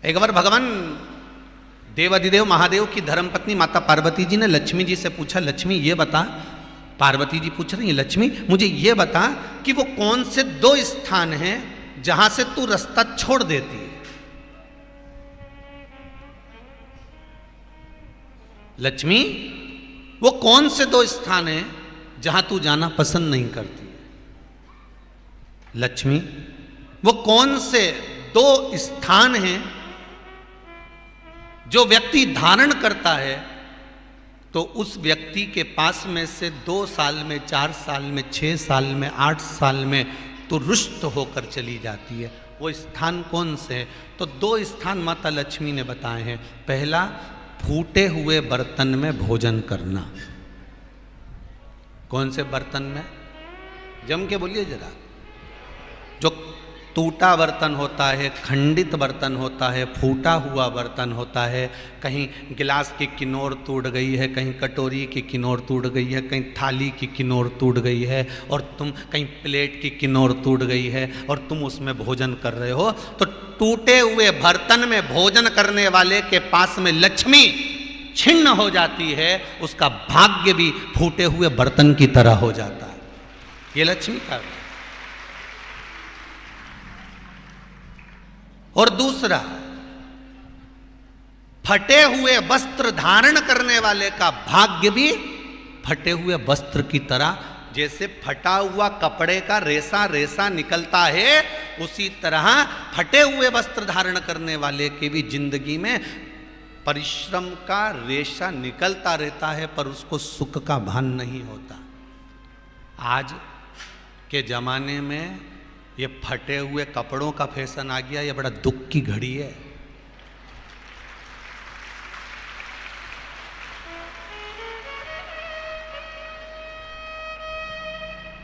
एक बार भगवान देवाधिदेव महादेव की धर्मपत्नी माता पार्वती जी ने लक्ष्मी जी से पूछा, लक्ष्मी ये बता, पार्वती जी पूछ रही है, लक्ष्मी मुझे ये बता कि वो कौन से दो स्थान हैं जहां से तू रास्ता छोड़ देती है। लक्ष्मी वो कौन से दो स्थान हैं जहां तू जाना पसंद नहीं करती है। लक्ष्मी वो कौन से दो स्थान हैं जो व्यक्ति धारण करता है तो उस व्यक्ति के पास में से 2 साल में, 4 साल में, 6 साल में, 8 साल में तो रुष्ट होकर चली जाती है। वो स्थान कौन से हैं? तो 2 स्थान माता लक्ष्मी ने बताए हैं। पहला, फूटे हुए बर्तन में भोजन करना। कौन से बर्तन में? जम के बोलिए जरा। जो टूटा बर्तन होता है, खंडित बर्तन होता है, फूटा हुआ बर्तन होता है, कहीं गिलास की किनोर टूट गई है, कहीं कटोरी की किनोर टूट गई है, कहीं थाली की किनोर टूट गई है और तुम कहीं प्लेट की किनोर टूट गई है और तुम उसमें भोजन कर रहे हो, तो टूटे हुए बर्तन में भोजन करने वाले के पास में लक्ष्मी छिन्न हो जाती है, उसका भाग्य भी फूटे हुए बर्तन की तरह हो जाता है। ये लक्ष्मी का। और दूसरा, फटे हुए वस्त्र धारण करने वाले का भाग्य भी फटे हुए वस्त्र की तरह, जैसे फटा हुआ कपड़े का रेसा रेसा निकलता है, उसी तरह फटे हुए वस्त्र धारण करने वाले के भी जिंदगी में परिश्रम का रेशा निकलता रहता है, पर उसको सुख का भान नहीं होता। आज के जमाने में ये फटे हुए कपड़ों का फैशन आ गया, ये बड़ा दुख की घड़ी है।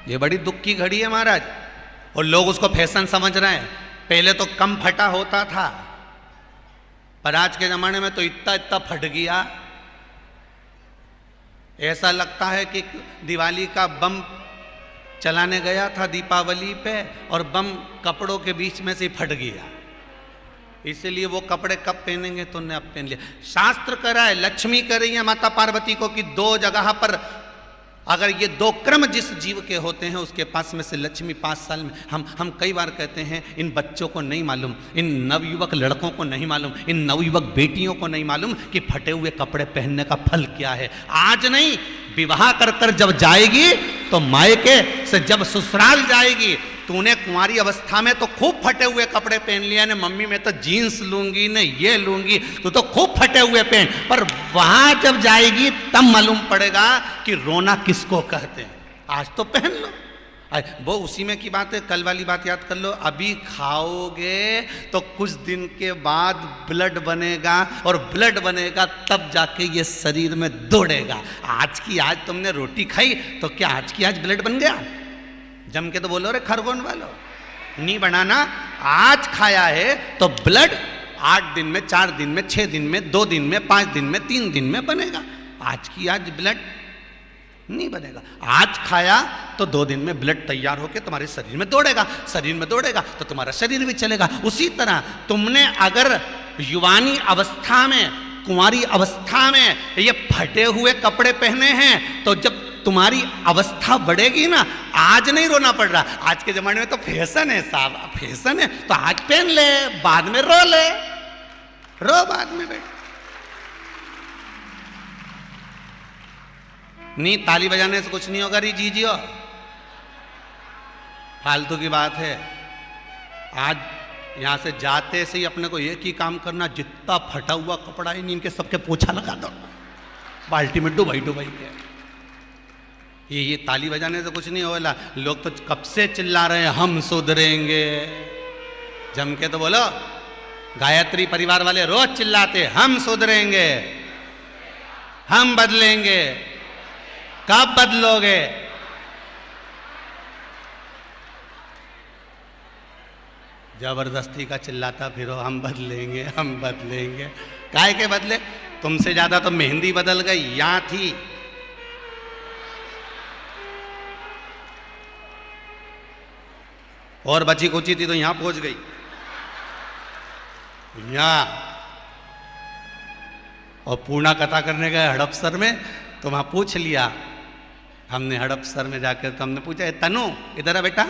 ये बड़ी दुख की घड़ी है महाराज, और लोग उसको फैशन समझ रहे हैं। पहले तो कम फटा होता था, पर आज के जमाने में तो इतना इतना फट गया, ऐसा लगता है कि दिवाली का बम चलाने गया था दीपावली पे और बम कपड़ों के बीच में से फट गया। इसलिए वो कपड़े कब पहनेंगे तो ने अब पहन लिया। शास्त्र कह रहा है, लक्ष्मी कह रही है माता पार्वती को कि 2 जगह पर अगर ये 2 क्रम जिस जीव के होते हैं उसके पास में से लक्ष्मी 5 साल में, हम कई बार कहते हैं इन बच्चों को नहीं मालूम, इन नवयुवक लड़कों को नहीं मालूम, इन नवयुवक बेटियों को नहीं मालूम कि फटे हुए कपड़े पहनने का फल क्या है। आज नहीं, विवाह कर कर जब जाएगी तो मायके से जब ससुराल जाएगी, तूने कुंवारी अवस्था में तो खूब फटे हुए कपड़े पहन लिया ने, मम्मी मैं तो जीन्स लूंगी ने, ये लूंगी, तू तो खूब फटे हुए पहन, पर वहां जब जाएगी तब मालूम पड़ेगा कि रोना किसको कहते हैं। आज तो पहन लो, वो उसी में की बात है। कल वाली बात याद कर लो, अभी खाओगे तो कुछ दिन के बाद ब्लड बनेगा, और ब्लड बनेगा तब जाके ये शरीर में दौड़ेगा। आज की आज तुमने रोटी खाई तो क्या आज की आज ब्लड बन गया? जम के तो बोलो रे खरगोन वालो, नहीं बनाना। आज खाया है तो ब्लड 8 दिन में, 4 दिन में, 6 दिन में, 2 दिन में, 5 दिन में, 3 दिन में बनेगा। आज की आज ब्लड नहीं बनेगा। आज खाया तो 2 दिन में ब्लड तैयार होकर तुम्हारे शरीर में दौड़ेगा, शरीर में दौड़ेगा तो तुम्हारा शरीर भी चलेगा। उसी तरह तुमने अगर युवानी अवस्था में, कुंवारी अवस्था में ये फटे हुए कपड़े पहने हैं, तो जब तुम्हारी अवस्था बढ़ेगी ना, आज नहीं रोना पड़ रहा। आज के जमाने में तो फैशन है साहब, फैशन है तो आज पहन ले, बाद में रो ले, रो बाद में बैठ। नहीं, ताली बजाने से कुछ नहीं होगा री जीजियो, फालतू की बात है। आज यहां से जाते से ही अपने को एक ही काम करना, जितना फटा हुआ कपड़ा है इनके सबके पोछा लगा दो, बाल्टी में डुबाई डुबाई के। ये ताली बजाने से कुछ नहीं होगा। लोग तो कब से चिल्ला रहे हैं हम सुधरेंगे, जम के तो बोलो। गायत्री परिवार वाले रोज चिल्लाते हम सुधरेंगे, हम बदलेंगे। कब बदलोगे? जबरदस्ती का चिल्लाता फिरो हम बदलेंगे, हम बदलेंगे। काहे के बदले? तुमसे ज्यादा तो मेहंदी बदल गई, यहां थी। और बची कुची थी तो यहां पहुंच गई। यहाँ और पूर्णा कथा करने गए हड़पसर में, तो वहां पूछ लिया हमने हड़पसर में जाकर, तो हमने पूछा तनु इधर आ बेटा,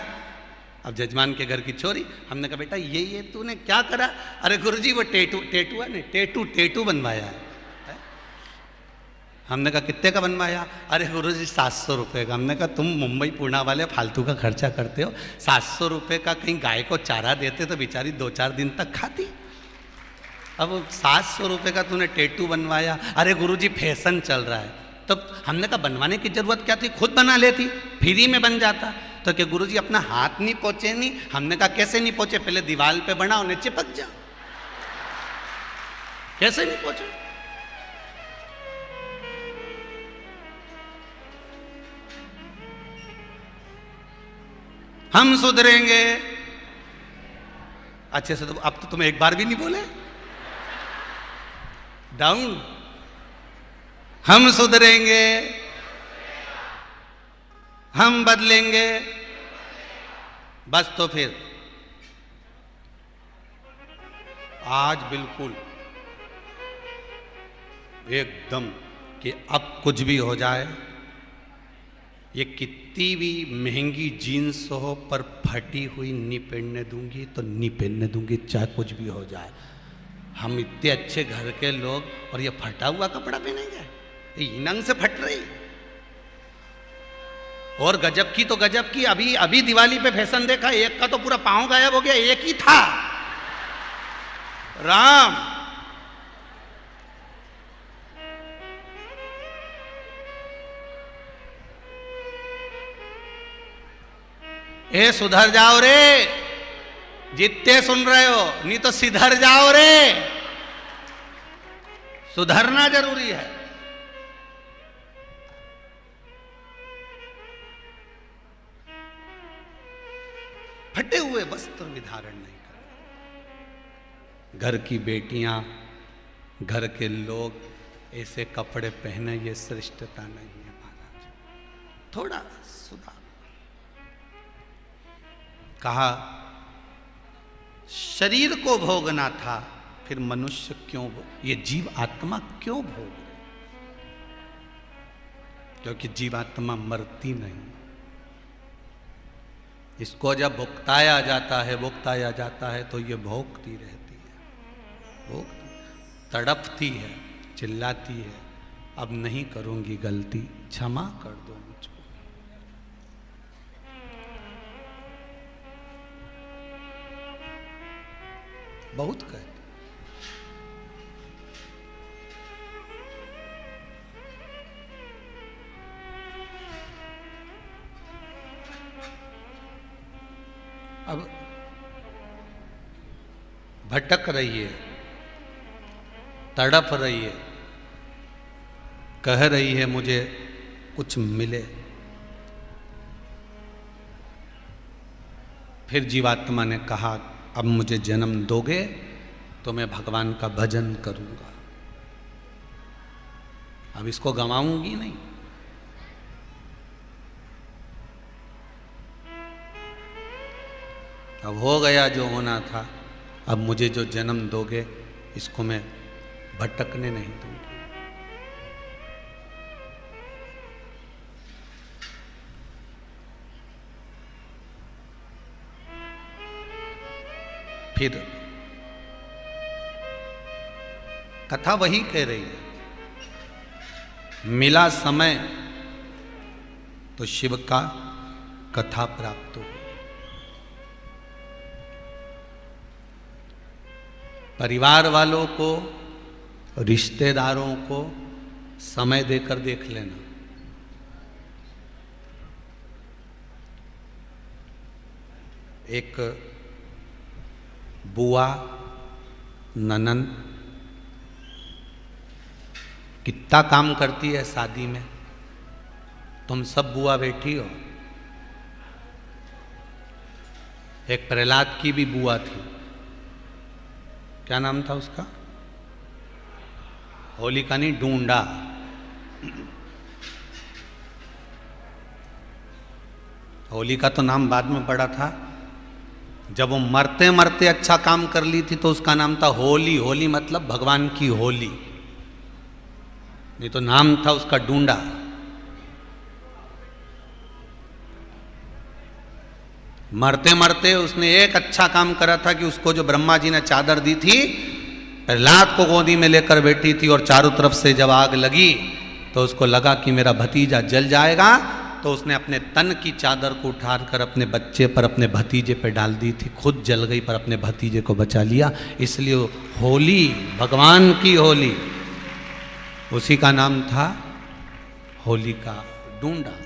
अब जजमान के घर की छोरी। हमने कहा बेटा ये तूने क्या करा? अरे गुरुजी वो टेटू है नहीं, टेटू बनवाया है। हमने कहा कितने का बनवाया? अरे गुरुजी 700 रुपये का। हमने कहा तुम मुंबई पूर्णा वाले फालतू का खर्चा करते हो, 700 रुपये का कहीं गाय को चारा देते तो बेचारी 2-4 दिन तक खाती। अब 700 रुपये का तूने टेटू बनवाया। अरे गुरुजी फैशन चल रहा है। तब हमने कहा बनवाने की जरूरत क्या थी, खुद बना लेती, फ्री में बन जाता। तो क्या गुरुजी अपना हाथ नहीं पहुंचे? नहीं। हमने कहा कैसे नहीं पहुंचे? पहले दीवार पे बना उन्हें चिपक जा। कैसे नहीं पहुंचे? हम सुधरेंगे। अच्छे से तो अब तो तुम एक बार भी नहीं बोले। डाउन। हम सुधरेंगे, हम बदलेंगे। बस तो फिर आज बिल्कुल एकदम कि अब कुछ भी हो जाए, ये कितनी भी महंगी जीन्स हो पर फटी हुई नहीं पहनने दूंगी तो नहीं पहनने दूंगी, चाहे कुछ भी हो जाए। हम इतने अच्छे घर के लोग और ये फटा हुआ कपड़ा पहनेंगे? ये नंग से फट रही। और गजब की तो गजब की, अभी दिवाली पे फैशन देखा, एक का तो पूरा पांव गायब हो गया, एक ही था। राम ए सुधर जाओ रे, जितने सुन रहे हो, नहीं तो सिधर जाओ रे। सुधरना जरूरी है। फटे हुए वस्त्र भी धारण नहीं करना। घर की बेटियां, घर के लोग ऐसे कपड़े पहने, ये श्रेष्ठता नहीं है महाराज। थोड़ा सुधार। कहा शरीर को भोगना था, फिर मनुष्य क्यों ये जीव आत्मा क्यों भोग रहे? क्योंकि जीवात्मा मरती नहीं। इसको जब भुगताया जाता है तो ये भोगती रहती है, तड़पती है, चिल्लाती है, अब नहीं करूंगी गलती, क्षमा कर दो मुझको। बहुत कहती। अब भटक रही है, तड़प रही है, कह रही है मुझे कुछ मिले। फिर जीवात्मा ने कहा अब मुझे जन्म दोगे तो मैं भगवान का भजन करूंगा, अब इसको गंवाऊंगी नहीं। अब हो गया जो होना था, अब मुझे जो जन्म दोगे इसको मैं भटकने नहीं दूंगी। फिर कथा वही कह रही है, मिला समय तो शिव का कथा प्राप्त हो। परिवार वालों को, रिश्तेदारों को समय देकर देख लेना। एक बुआ, ननंद कितना काम करती है शादी में, तुम सब बुआ बैठी हो। एक प्रहलाद की भी बुआ थी, क्या नाम था उसका? होलिका नहीं, ढूंढा। होलिका तो नाम बाद में पड़ा था, जब वो मरते मरते अच्छा काम कर ली थी तो उसका नाम था होली। होली मतलब भगवान की होली, नहीं तो नाम था उसका डूंडा। मरते मरते उसने एक अच्छा काम करा था कि उसको जो ब्रह्मा जी ने चादर दी थी, प्रहलाद को गोदी में लेकर बैठी थी और चारों तरफ से जब आग लगी तो उसको लगा कि मेरा भतीजा जल जाएगा, तो उसने अपने तन की चादर को उठाकर अपने बच्चे पर, अपने भतीजे पर डाल दी थी। खुद जल गई पर अपने भतीजे को बचा लिया। इसलिए होली भगवान की होली, उसी का नाम था होली का डूंडा।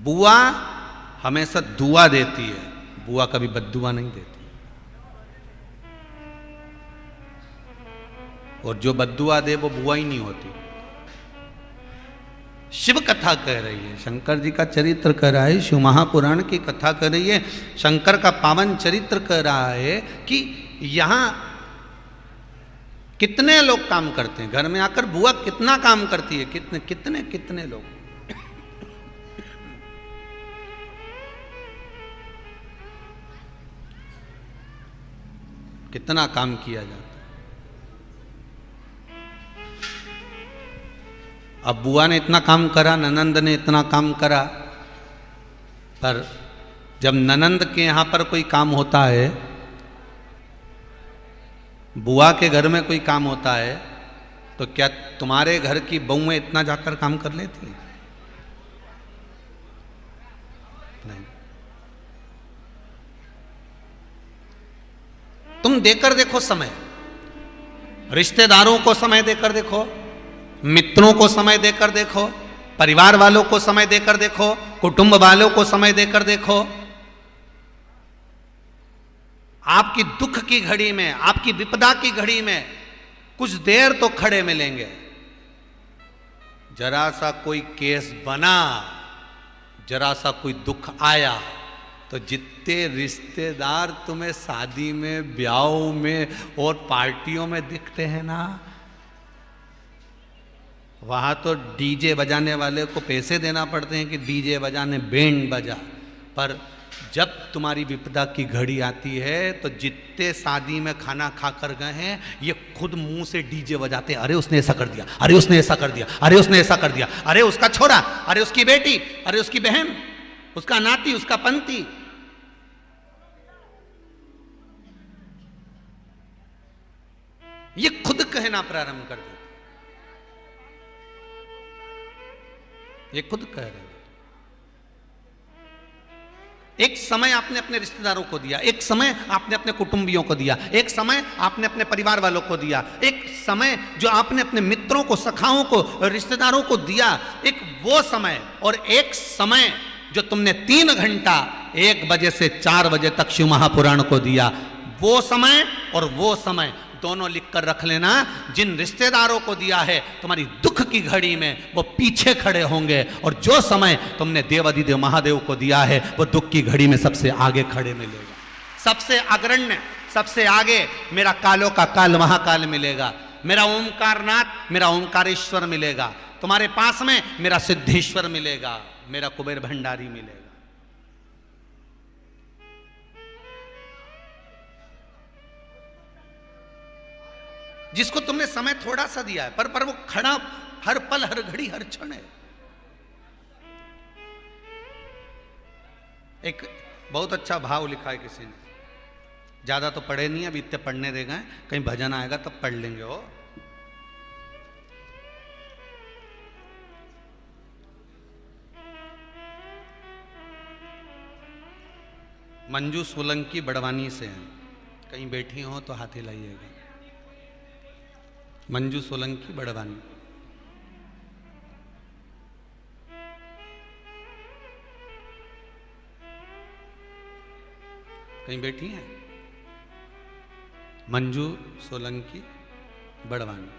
बुआ हमेशा दुआ देती है, बुआ कभी बद्दुआ नहीं देती। और जो बद्दुआ दे वो बुआ ही नहीं होती। शिव कथा कह रही है, शंकर जी का चरित्र कह रहा है, शिव महापुराण की कथा कर रही है, शंकर का पावन चरित्र कह रहा है कि यहां कितने लोग काम करते हैं। घर में आकर बुआ कितना काम करती है, कितने कितने कितने लोग। कितना काम किया जाता है। अब बुआ ने इतना काम करा, ननंद ने इतना काम करा, पर जब ननंद के यहां पर कोई काम होता है, बुआ के घर में कोई काम होता है, तो क्या तुम्हारे घर की बहुएं इतना जाकर काम कर लेती हैं? नहीं। तुम देकर देखो समय, रिश्तेदारों को समय देकर देखो, मित्रों को समय देकर देखो, परिवार वालों को समय देकर देखो, कुटुंब वालों को समय देकर देखो। आपकी दुख की घड़ी में, आपकी विपदा की घड़ी में कुछ देर तो खड़े मिलेंगे। जरा सा कोई केस बना, जरा सा कोई दुख आया, तो जितने रिश्तेदार तुम्हें शादी में, ब्याहों में और पार्टियों में दिखते हैं ना, वहां तो डीजे बजाने वाले को पैसे देना पड़ते हैं कि डीजे बजाने, बैंड बजा। पर जब तुम्हारी विपदा की घड़ी आती है तो जितने शादी में खाना खाकर गए हैं, ये खुद मुंह से डीजे बजाते हैं। अरे उसने ऐसा कर दिया, अरे उसने ऐसा कर दिया, अरे उसने ऐसा कर दिया, अरे उसका छोरा, अरे उसकी बेटी, अरे उसकी बहन, उसका नाती, उसका पंती। ये खुद कहना प्रारंभ कर देते, ये खुद कह रहे हैं। एक समय आपने अपने रिश्तेदारों को दिया, एक समय आपने अपने कुटुंबियों को दिया, एक समय आपने अपने परिवार वालों को दिया, एक समय जो आपने अपने मित्रों को, सखाओं को, रिश्तेदारों को दिया, एक वो समय, और एक समय जो तुमने 3 घंटा 1 बजे से 4 बजे तक शिव महापुराण को दिया। वो समय और वो समय दोनों लिखकर रख लेना। जिन रिश्तेदारों को दिया है तुम्हारी दुख की घड़ी में, वो पीछे खड़े होंगे, और जो समय तुमने देवाधिदेव महादेव को दिया है वो दुख की घड़ी में सबसे आगे खड़े मिलेगा। सबसे अग्रण्य, सबसे आगे मेरा कालों का काल महाकाल मिलेगा, मेरा ओमकारनाथ, मेरा ओमकारेश्वर मिलेगा, तुम्हारे पास में मेरा सिद्धेश्वर मिलेगा, मेरा कुबेर भंडारी मिलेगा। जिसको तुमने समय थोड़ा सा दिया है, पर वो खड़ा हर पल, हर घड़ी, हर क्षण है। एक बहुत अच्छा भाव लिखा है किसी ने, ज्यादा तो पढ़े नहीं, अभी इतने पढ़ने दे गए, कहीं भजन आएगा तब पढ़ लेंगे। हो मंजू सोलंकी बड़वानी से हैं, कहीं बैठी हो तो हाथ हिलाइएगा। मंजू सोलंकी बड़वानी। कहीं बैठी हैं? मंजू सोलंकी बड़वानी।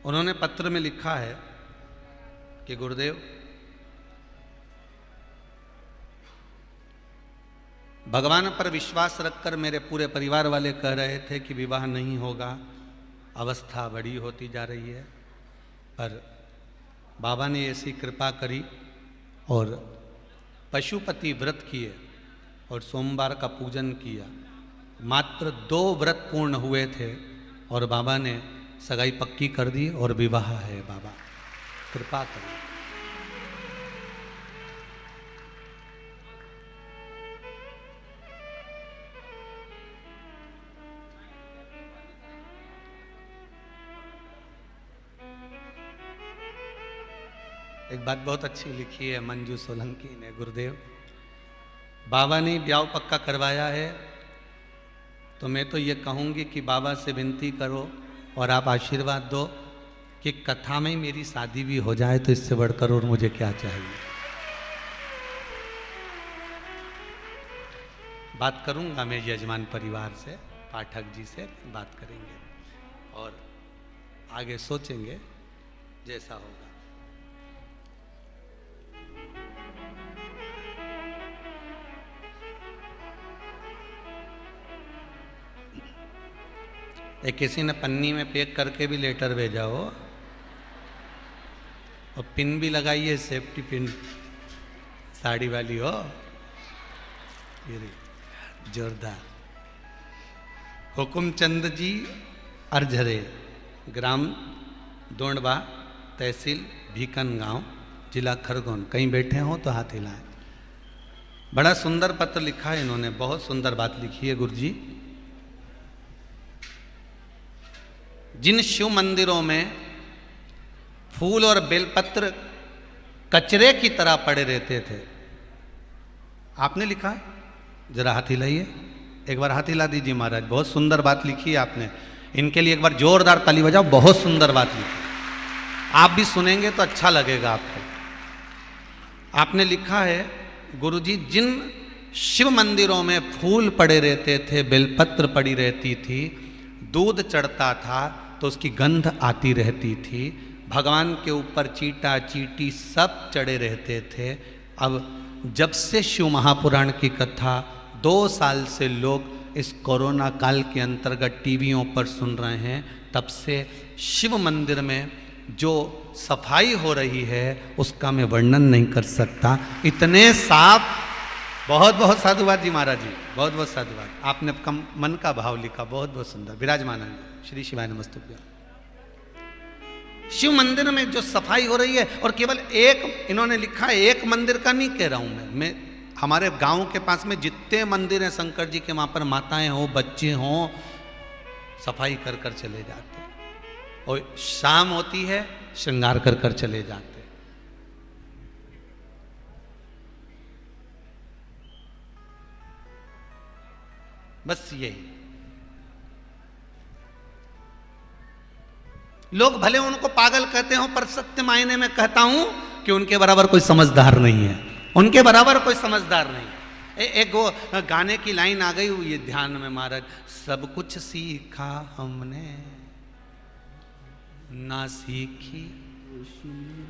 उन्होंने पत्र में लिखा है कि गुरुदेव, भगवान पर विश्वास रखकर मेरे पूरे परिवार वाले कह रहे थे कि विवाह नहीं होगा, अवस्था बड़ी होती जा रही है, पर बाबा ने ऐसी कृपा करी और पशुपति व्रत किए और सोमवार का पूजन किया। मात्र 2 व्रत पूर्ण हुए थे और बाबा ने सगाई पक्की कर दी और विवाह है। बाबा कृपा करें। एक बात बहुत अच्छी लिखी है मंजू सोलंकी ने। गुरुदेव, बाबा ने ब्याह पक्का करवाया है तो मैं तो ये कहूँगी कि बाबा से विनती करो और आप आशीर्वाद दो कि कथा में मेरी शादी भी हो जाए, तो इससे बढ़कर और मुझे क्या चाहिए। बात करूँगा मैं यजमान परिवार से, पाठक जी से बात करेंगे और आगे सोचेंगे जैसा होगा। एक किसी ने पन्नी में पैक करके भी लेटर भेजा हो और पिन भी लगाई है, सेफ्टी पिन साड़ी वाली हो। ये जोरदार। हुकुमचंद जी अर्झरे, ग्राम दोंडवा, तहसील भीकन गांव, जिला खरगोन। कहीं बैठे हो तो हाथ हिलाएं। बड़ा सुंदर पत्र लिखा है इन्होंने, बहुत सुंदर बात लिखी है गुरु जी। जिन शिव मंदिरों में फूल और बेलपत्र कचरे की तरह पड़े रहते थे, आपने लिखा है, जरा हाथ हिलाइए, एक बार हाथ हिला दीजिए महाराज। बहुत सुंदर बात लिखी है आपने, इनके लिए एक बार जोरदार ताली बजाओ। बहुत सुंदर बात लिखी, आप भी सुनेंगे तो अच्छा लगेगा आपको। आपने लिखा है गुरुजी, जिन शिव मंदिरों में फूल पड़े रहते थे, बेलपत्र पड़ी रहती थी, दूध चढ़ता था तो उसकी गंध आती रहती थी, भगवान के ऊपर चीटा चीटी सब चढ़े रहते थे। अब जब से शिव महापुराण की कथा 2 साल से लोग इस कोरोना काल के अंतर्गत टीवियों पर सुन रहे हैं, तब से शिव मंदिर में जो सफाई हो रही है उसका मैं वर्णन नहीं कर सकता। इतने साफ। बहुत बहुत साधुवाद जी महाराज जी, बहुत बहुत साधुवाद। आपने कम मन का भाव लिखा, बहुत बहुत सुंदर। विराजमान श्री शिवाय नमस्तुभ्यं। शिव मंदिर में जो सफाई हो रही है, और केवल एक, इन्होंने लिखा है, एक मंदिर का नहीं कह रहा हूं मैं हमारे गांव के पास में जितने मंदिर हैं शंकर जी के, वहां पर माताएं हो, बच्चे हों, सफाई कर कर चले जाते हैं और शाम होती है श्रृंगार कर कर चले जाते। बस यही। लोग भले उनको पागल कहते हो, पर सत्य मायने में कहता हूं कि उनके बराबर कोई समझदार नहीं है, उनके बराबर कोई समझदार नहीं। एक वो गाने की लाइन आ गई ये ध्यान में महाराज, सब कुछ सीखा हमने ना सीखी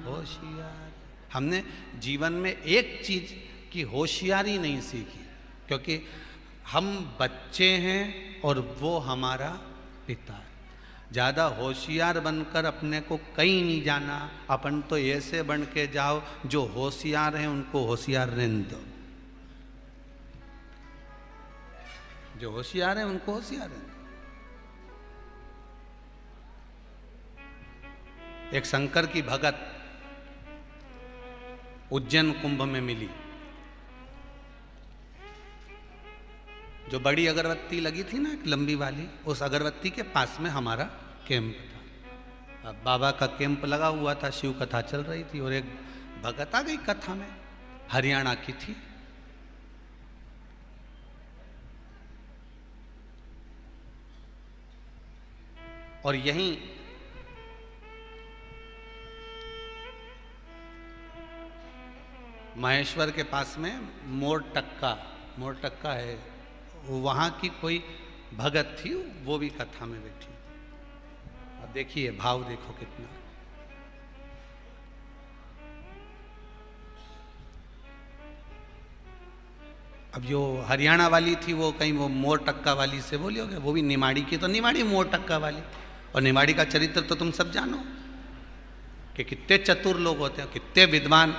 होशियार। हमने जीवन में एक चीज की होशियारी नहीं सीखी, क्योंकि हम बच्चे हैं और वो हमारा पिता है। ज़्यादा होशियार बनकर अपने को कहीं नहीं जाना। अपन तो ऐसे बन के जाओ, जो होशियार हैं उनको होशियार रहने दो, जो होशियार हैं उनको होशियार रहने दो। एक शंकर की भगत उज्जैन कुंभ में मिली। जो बड़ी अगरबत्ती लगी थी ना, एक लंबी वाली, उस अगरबत्ती के पास में हमारा कैंप था। अब बाबा का कैंप लगा हुआ था, शिव कथा चल रही थी और एक भगत आ गई कथा में, हरियाणा की थी। और यहीं महेश्वर के पास में मोर टक्का है, वहाँ की कोई भगत थी, वो भी कथा में बैठी। अब देखिए भाव देखो कितना। अब जो हरियाणा वाली थी वो कहीं वो मोर टक्का वाली से बोली होगी, वो भी निमाड़ी की, तो निमाड़ी मोर टक्का वाली। और निमाड़ी का चरित्र तो तुम सब जानो कि कितने चतुर लोग होते हैं, कितने विद्वान।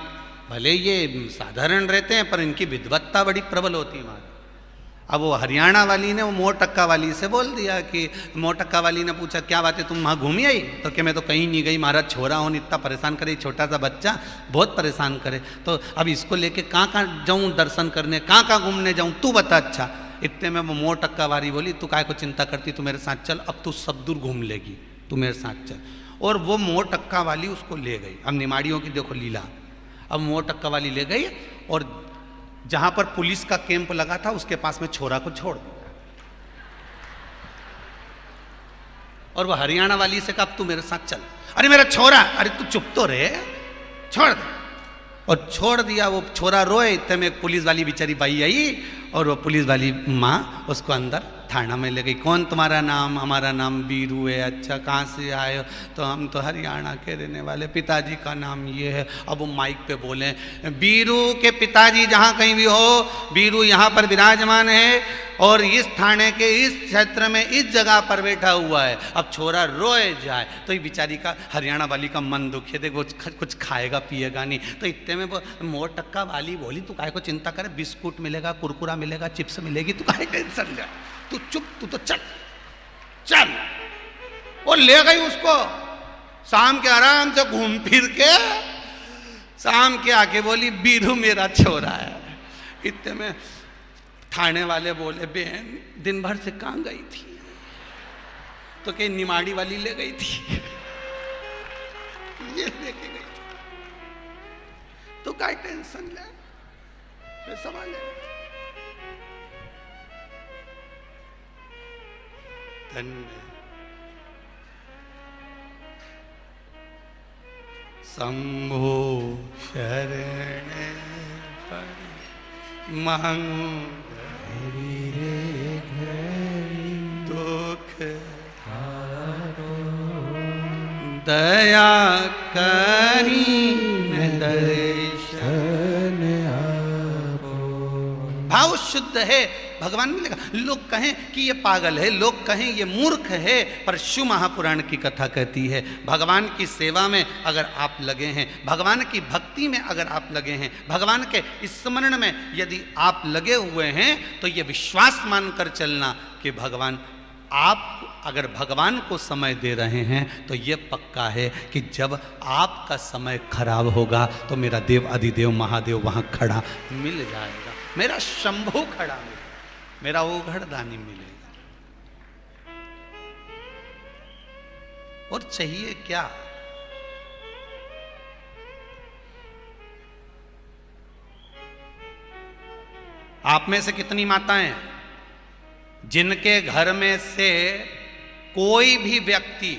भले ये साधारण रहते हैं पर इनकी विद्वत्ता बड़ी प्रबल होती है वहाँ। अब वो हरियाणा वाली ने वो मोटक्का वाली से बोल दिया कि मोटक्का वाली ने पूछा क्या बात है तुम वहाँ घूमी आई? तो क्या मैं तो कहीं नहीं गई, महाराज छोरा हो इतना परेशान करे, छोटा सा बच्चा बहुत परेशान करे, तो अब इसको लेके कहाँ कहाँ जाऊँ दर्शन करने, कहाँ कहाँ घूमने जाऊँ, तू बता। अच्छा, इतने में वो मोटक्का वाली बोली तू काय को चिंता करती, तू मेरे साथ चल, अब तू सब दूर घूम लेगी, तू मेरे साथ चल। और वो मोटक्का वाली उसको ले गई। अब निमाड़ियों की देखो लीला। अब मोटक्का वाली ले गई और जहां पर पुलिस का कैंप लगा था उसके पास में छोरा को छोड़ दिया। और वो हरियाणा वाली से कहा तू मेरे साथ चल। अरे मेरा छोरा, अरे तू चुप तो रहे, छोड़ दे। और छोड़ दिया। वो छोरा रोए, इतने में एक पुलिस वाली बेचारी बाई आई और वो पुलिस वाली माँ उसको अंदर थाना में ले गई। कौन तुम्हारा नाम? हमारा नाम बीरू है। अच्छा, कहाँ से आए हो? तो हम तो हरियाणा के रहने वाले, पिताजी का नाम ये है। अब वो माइक पे बोले बीरू के पिताजी जहाँ कहीं भी हो, बीरू यहाँ पर विराजमान है और इस थाने के इस क्षेत्र में इस जगह पर बैठा हुआ है। अब छोरा रोए जाए तो ये बेचारी का हरियाणा वाली का मन दुखी, देखो कुछ खाएगा पिएगा नहीं। तो इतने में वो मोटक्का वाली बोली तू काहे को चिंता करे, बिस्कुट मिलेगा, कुरकुरा मिलेगा, चिप्स मिलेगी, तू काहे टेंशन ले, तू चुप, तू तो चल चल। और ले गई उसको। शाम के आराम से घूम फिर के शाम के आके बोली बीरू मेरा छोरा है। इतने में थाने वाले बोले बहन दिन भर से कहाँ गई थी? तो कहीं निमाड़ी वाली ले गई थी, ये लेके गई थी, तो क्या टेंशन ले, सवाल है। धन्य शंभो शरण मांगू दुख दया करी दर्शन आपो। भाव शुद्ध है, भगवान मिलेगा। लोग कहें कि ये पागल है, लोग कहें ये मूर्ख है, पर शिव महापुराण की कथा कहती है भगवान की सेवा में अगर आप लगे हैं, भगवान की भक्ति में अगर आप लगे हैं, भगवान के स्मरण में यदि आप लगे हुए हैं, तो ये विश्वास मानकर चलना कि भगवान आप अगर भगवान को समय दे रहे हैं तो ये पक्का है कि जब आपका समय खराब होगा तो मेरा देव अधिदेव महादेव वहाँ खड़ा मिल जाएगा, मेरा शंभू खड़ा मिलेगा, मेरा ओघड़दानी मिलेगा। और चाहिए क्या? आप में से कितनी माताएं जिनके घर में से कोई भी व्यक्ति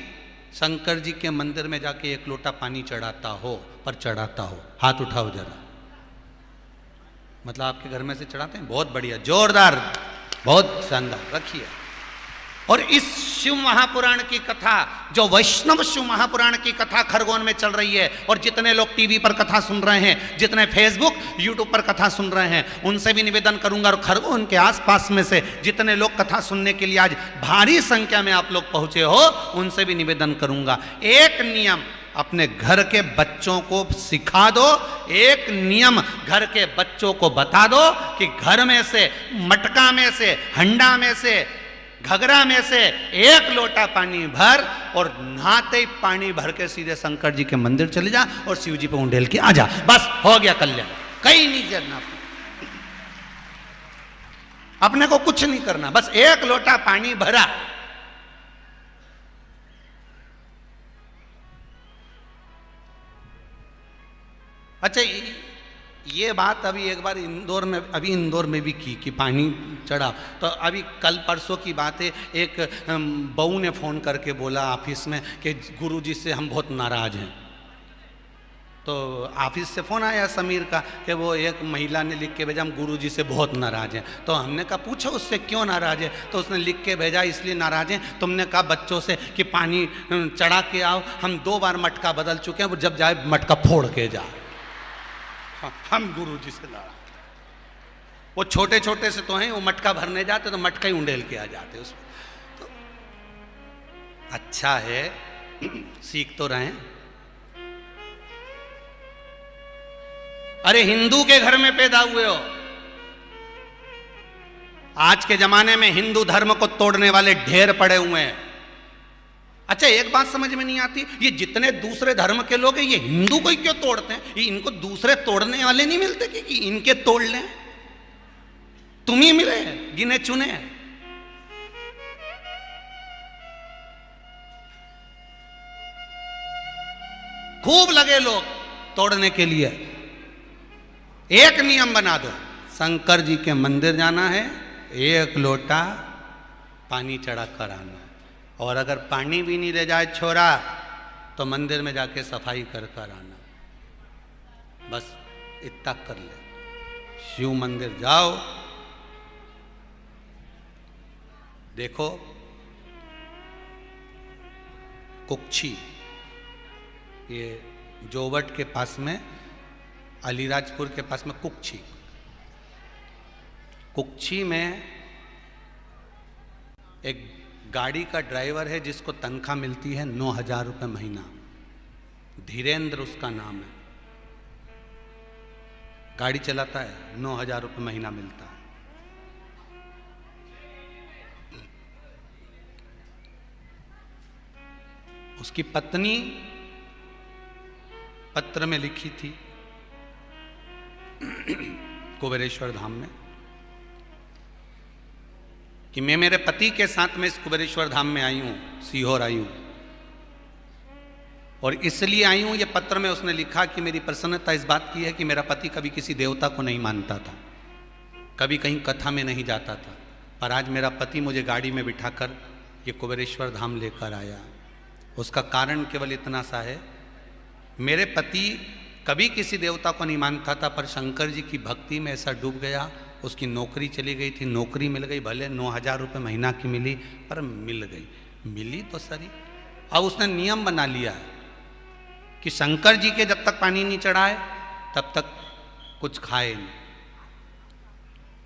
शंकर जी के मंदिर में जाके एक लोटा पानी चढ़ाता हो, पर चढ़ाता हो? हाथ उठाओ जरा। मतलब आपके घर में से चढ़ाते हैं? बहुत बढ़िया, जोरदार, बहुत शानदार, रखिए। और इस शिव महापुराण की कथा, जो वैष्णव शिव महापुराण की कथा खरगोन में चल रही है, और जितने लोग टीवी पर कथा सुन रहे हैं, जितने फेसबुक यूट्यूब पर कथा सुन रहे हैं, उनसे भी निवेदन करूंगा, और खरगोन के आसपास में से जितने लोग कथा सुनने के लिए आज भारी संख्या में आप लोग पहुंचे हो, उनसे भी निवेदन करूंगा, एक नियम अपने घर के बच्चों को सिखा दो, एक नियम घर के बच्चों को बता दो कि घर में से, मटका में से, हंडा में से, घगरा में से एक लोटा पानी भर और नहाते ही पानी भर के सीधे शंकर जी के मंदिर चले जा और शिव जी पे उंडेल के आ जा। बस हो गया कल्याण, कहीं नहीं करना, अपने को कुछ नहीं करना, बस एक लोटा पानी भरा। अच्छा, ये बात अभी एक बार इंदौर में भी की कि पानी चढ़ा। तो अभी कल परसों की बात है, एक बहू ने फ़ोन करके बोला ऑफिस में कि गुरुजी से हम बहुत नाराज़ हैं। तो ऑफिस से फ़ोन आया समीर का कि वो एक महिला ने लिख के भेजा हम गुरुजी से बहुत नाराज़ हैं। तो हमने कहा पूछो उससे क्यों नाराज़ है? तो उसने लिख के भेजा इसलिए नाराज़ हैं, तुमने कहा बच्चों से कि पानी चढ़ा के आओ, हम 2 बार मटका बदल चुके हैं, वो जब जाए मटका फोड़ के जाए। हम गुरुजी से लड़ा। वो छोटे छोटे से तो हैं, वो मटका भरने जाते तो मटका ही उंडेल के आ जाते उसमें। तो अच्छा है, सीख तो रहे हैं। अरे हिंदू के घर में पैदा हुए हो। आज के जमाने में हिंदू धर्म को तोड़ने वाले ढेर पड़े हुए हैं। अच्छा, एक बात समझ में नहीं आती, ये जितने दूसरे धर्म के लोग हैं ये हिंदू को ही क्यों तोड़ते हैं? ये इनको दूसरे तोड़ने वाले नहीं मिलते कि इनके तोड़ लें? तुम ही मिले गिने चुने। खूब लगे लोग तोड़ने के लिए। एक नियम बना दो, शंकर जी के मंदिर जाना है, एक लोटा पानी चढ़ा कर आना है, और अगर पानी भी नहीं ले जाए छोरा तो मंदिर में जाके सफाई कर कर आना। बस इतना कर ले। शिव मंदिर जाओ, देखो कुक्षी, ये जोवट के पास में, अलीराजपुर के पास में कुक्षी, कुक्षी में एक गाड़ी का ड्राइवर है जिसको तनख्वाह मिलती है 9,000 रुपये महीना। धीरेन्द्र उसका नाम है। गाड़ी चलाता है, 9,000 रुपये महीना मिलता है। उसकी पत्नी पत्र में लिखी थी कुबेरेश्वर धाम में कि मैं मेरे पति के साथ में इस कुबेरेश्वर धाम में आई हूं, सीहोर आई हूं, और इसलिए आई हूं। ये पत्र में उसने लिखा कि मेरी प्रसन्नता इस बात की है कि मेरा पति कभी किसी देवता को नहीं मानता था, कभी कहीं कथा में नहीं जाता था, पर आज मेरा पति मुझे गाड़ी में बिठाकर ये कुबेरेश्वर धाम लेकर आया। उसका कारण केवल इतना सा है, मेरे पति कभी किसी देवता को नहीं मानता था, पर शंकर जी की भक्ति में ऐसा डूब गया, उसकी नौकरी चली गई थी, नौकरी मिल गई, भले 9,000 रुपये महीना की मिली, पर मिल गई, मिली तो सही। अब उसने नियम बना लिया कि शंकर जी के जब तक पानी नहीं चढ़ाए तब तक कुछ खाए नहीं।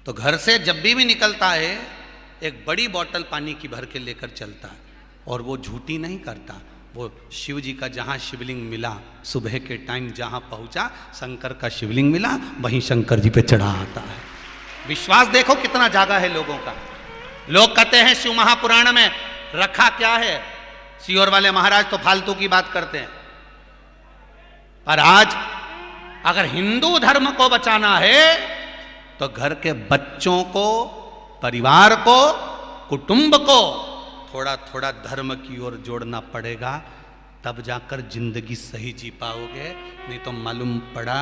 तो घर से जब भी निकलता है एक बड़ी बोतल पानी की भर के लेकर चलता है, और वो झूठी नहीं करता। वो शिव जी का जहाँ शिवलिंग मिला, सुबह के टाइम जहाँ पहुँचा शंकर का शिवलिंग मिला, वहीं शंकर जी पे चढ़ा आता है। विश्वास देखो कितना जागा है लोगों का। लोग कहते हैं शिव महापुराण में रखा क्या है, सीहोर वाले महाराज तो फालतू की बात करते हैं, पर आज अगर हिंदू धर्म को बचाना है तो घर के बच्चों को, परिवार को, कुटुंब को थोड़ा थोड़ा धर्म की ओर जोड़ना पड़ेगा, तब जाकर जिंदगी सही जी पाओगे, नहीं तो मालूम पड़ा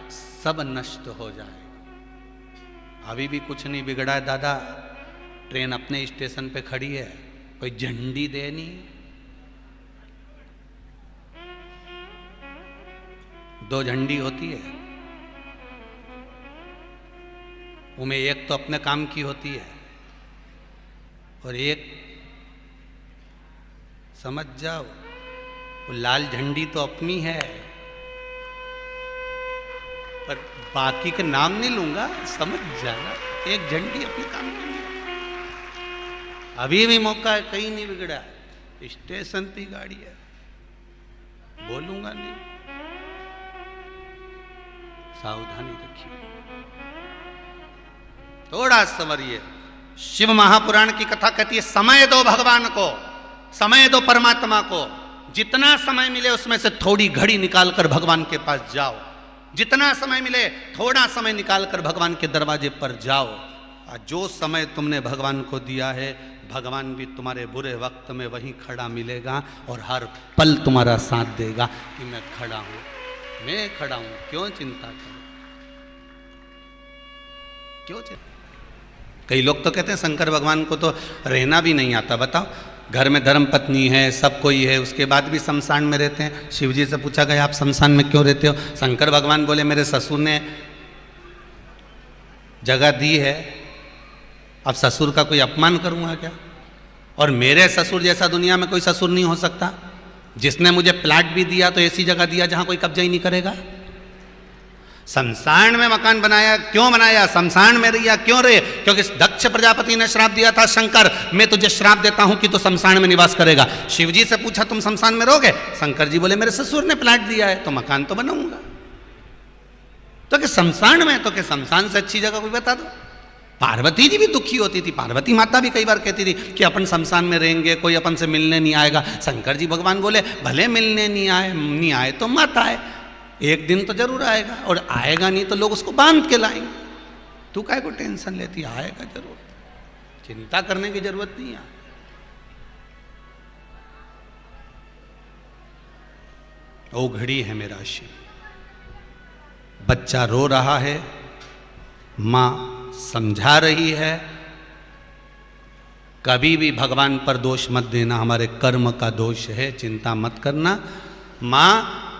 सब नष्ट हो जाएगा। अभी भी कुछ नहीं बिगड़ा है दादा, ट्रेन अपने स्टेशन पे खड़ी है, कोई झंडी दे नहीं, 2 झंडी होती है, उनमें एक तो अपने काम की होती है और एक, समझ जाओ, वो लाल झंडी तो अपनी है, पर बाकी का नाम नहीं लूंगा, समझ जाना, एक झंडी अपने काम की है। अभी भी मौका है, कहीं नहीं बिगड़ा, स्टेशन पे गाड़ी है, बोलूंगा नहीं, सावधानी रखिए, थोड़ा संवरिए। शिव महापुराण की कथा कहती है समय दो भगवान को, समय दो परमात्मा को, जितना समय मिले उसमें से थोड़ी घड़ी निकालकर भगवान के पास जाओ, जितना समय मिले थोड़ा समय निकालकर भगवान के दरवाजे पर जाओ। और जो समय तुमने भगवान को दिया है, भगवान भी तुम्हारे बुरे वक्त में वहीं खड़ा मिलेगा और हर पल तुम्हारा साथ देगा कि मैं खड़ा हूं, मैं खड़ा हूं, क्यों चिंता करो, क्यों चिंता। कई लोग तो कहते हैं शंकर भगवान को तो रहना भी नहीं आता। बताओ, घर में धर्म पत्नी है, सब कोई है, उसके बाद भी शमशान में रहते हैं। शिव जी से पूछा गया आप शमशान में क्यों रहते हो? शंकर भगवान बोले मेरे ससुर ने जगह दी है, अब ससुर का कोई अपमान करूंगा क्या? और मेरे ससुर जैसा दुनिया में कोई ससुर नहीं हो सकता। जिसने मुझे प्लाट भी दिया तो ऐसी जगह दिया जहां कोई कब्जा ही नहीं करेगा। शमशान में मकान बनाया, क्यों बनाया? शमशान में रहिया, क्यों रहे? क्योंकि दक्ष प्रजापति ने श्राप दिया था, शंकर मैं तुझे श्राप देता हूं कि तू शमशान में निवास करेगा। शिव जी से पूछा तुम शमशान में रहोगे? शंकर जी बोले मेरे ससुर ने प्लाट दिया है तो मकान तो बनाऊंगा। तो कि शमशान में, तो कि शमशान से अच्छी जगह कोई बता दो। पार्वती जी भी दुखी होती थी, पार्वती माता भी कई बार कहती थी कि अपन शमशान में रहेंगे, कोई अपन से मिलने नहीं आएगा। शंकर जी भगवान बोले भले मिलने नहीं आए तो मत आए, एक दिन तो जरूर आएगा, और आएगा नहीं तो लोग उसको बांध के लाएंगे। तू काहे को टेंशन लेती, आएगा जरूर, चिंता करने की जरूरत नहीं है। ओ घड़ी है मेरा शिव, बच्चा रो रहा है, मां समझा रही है, कभी भी भगवान पर दोष मत देना, हमारे कर्म का दोष है, चिंता मत करना। मां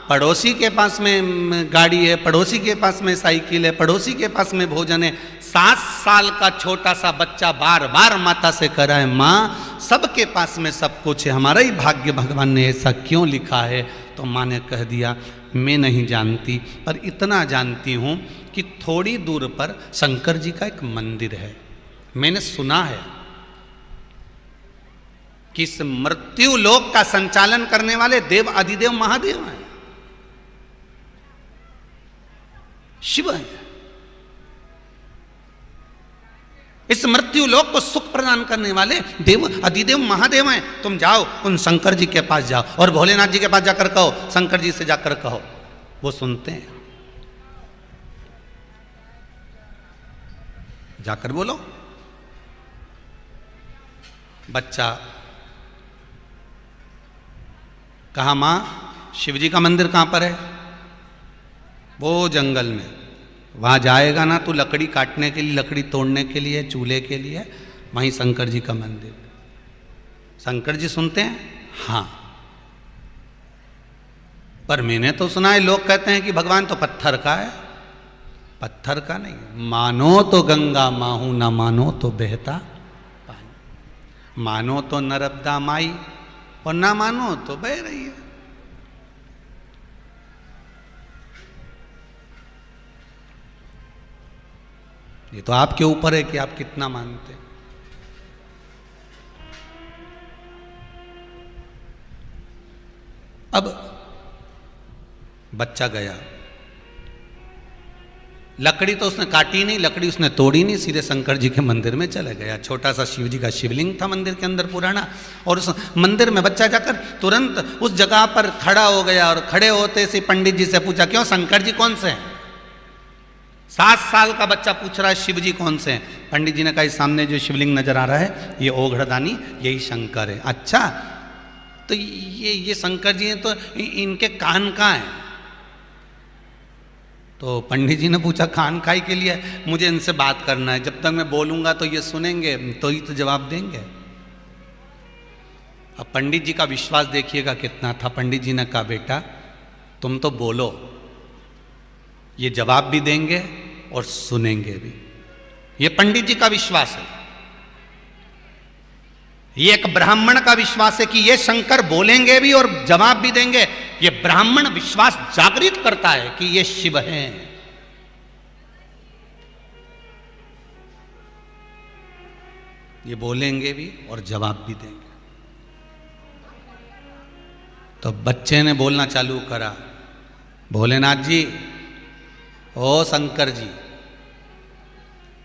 पड़ोसी के पास में गाड़ी है, पड़ोसी के पास में साइकिल है, पड़ोसी के पास में भोजन है, 7 साल का छोटा सा बच्चा बार बार माता से कह रहा है मां सबके पास में सब कुछ है, हमारा ही भाग्य भगवान ने ऐसा क्यों लिखा है। तो मां ने कह दिया मैं नहीं जानती, पर इतना जानती हूं कि थोड़ी दूर पर शंकर जी का एक मंदिर है, मैंने सुना है कि इस मृत्यु लोक का संचालन करने वाले देव अधिदेव महादेव हैं, शिव हैं। इस मृत्यु लोक को सुख प्रदान करने वाले देव अधिदेव महादेव हैं। तुम जाओ उन शंकर जी के पास जाओ, और भोलेनाथ जी के पास जाकर कहो, शंकर जी से जाकर कहो, वो सुनते हैं। जाकर बोलो। बच्चा कहा मां शिव जी का मंदिर कहां पर है? वो जंगल में। वहां जाएगा ना तो लकड़ी काटने के लिए, लकड़ी तोड़ने के लिए, चूल्हे के लिए, वहीं शंकर जी का मंदिर। शंकर जी सुनते हैं? हाँ। पर मैंने तो सुना है लोग कहते हैं कि भगवान तो पत्थर का है। पत्थर का नहीं, मानो तो गंगा माहू, ना मानो तो बहता पानी। मानो तो नर्मदा माई, और ना मानो तो बह रही है। ये तो आपके ऊपर है कि आप कितना मानते हैं। अब बच्चा गया, लकड़ी तो उसने काटी नहीं, लकड़ी उसने तोड़ी नहीं, सीधे शंकर जी के मंदिर में चले गया। छोटा सा शिव जी का शिवलिंग था मंदिर के अंदर पुराना, और उस मंदिर में बच्चा जाकर तुरंत उस जगह पर खड़ा हो गया, और खड़े होते से पंडित जी से पूछा क्यों शंकर जी कौन से हैं? 7 साल का बच्चा पूछ रहा है शिव जी कौन से हैं? पंडित जी ने कहा सामने जो शिवलिंग नजर आ रहा है ये ओघड़दानी, यही शंकर है। अच्छा, तो ये शंकर जी हैं, तो इनके कान कहाँ हैं? तो पंडित जी ने पूछा कान खाई के लिए मुझे इनसे बात करना है, जब तक मैं बोलूंगा तो ये सुनेंगे, तो ही तो जवाब देंगे। अब पंडित जी का विश्वास देखिएगा कितना था। पंडित जी ने कहा बेटा तुम तो बोलो, ये जवाब भी देंगे और सुनेंगे भी। ये पंडित जी का विश्वास है, ये एक ब्राह्मण का विश्वास है कि ये शंकर बोलेंगे भी और जवाब भी देंगे। ये ब्राह्मण विश्वास जागृत करता है कि ये शिव हैं। ये बोलेंगे भी और जवाब भी देंगे। तो बच्चे ने बोलना चालू करा, भोलेनाथ जी, ओ शंकर जी,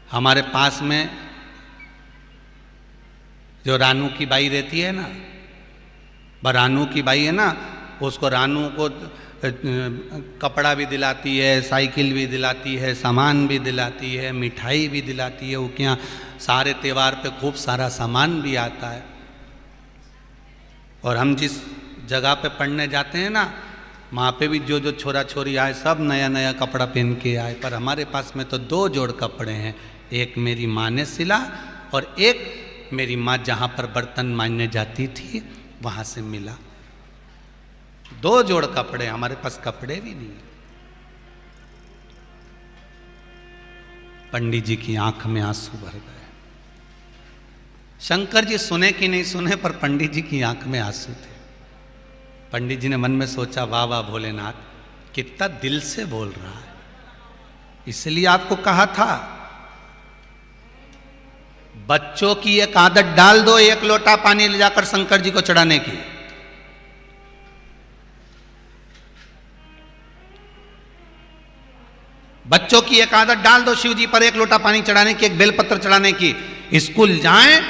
हमारे पास में जो रानू की बाई रहती है ना, रानू की बाई है ना, उसको रानू को कपड़ा भी दिलाती है, साइकिल भी दिलाती है, सामान भी दिलाती है, मिठाई भी दिलाती है। वो क्या सारे त्यौहार पे खूब सारा सामान भी आता है। और हम जिस जगह पे पढ़ने जाते हैं ना, वहाँ पे भी जो जो छोरा छोरी आए सब नया नया कपड़ा पहन के आए, पर हमारे पास में तो 2 जोड़ कपड़े हैं। एक मेरी माँ ने सिला और एक मेरी माँ जहाँ पर बर्तन मांजने जाती थी वहाँ से मिला। 2 जोड़ कपड़े, हमारे पास कपड़े भी नहीं। पंडित जी की आंख में आंसू भर गए। शंकर जी सुने कि नहीं सुने, पर पंडित जी की आंख में आंसू थे। पंडित जी ने मन में सोचा वाह वाह भोलेनाथ, कितना दिल से बोल रहा है। इसलिए आपको कहा था बच्चों की एक आदत डाल दो, 1 लोटा पानी ले जाकर शंकर जी को चढ़ाने की। बच्चों की एक आदत डाल दो शिव जी पर एक लोटा पानी चढ़ाने की, एक बेलपत्र चढ़ाने की। स्कूल जाएं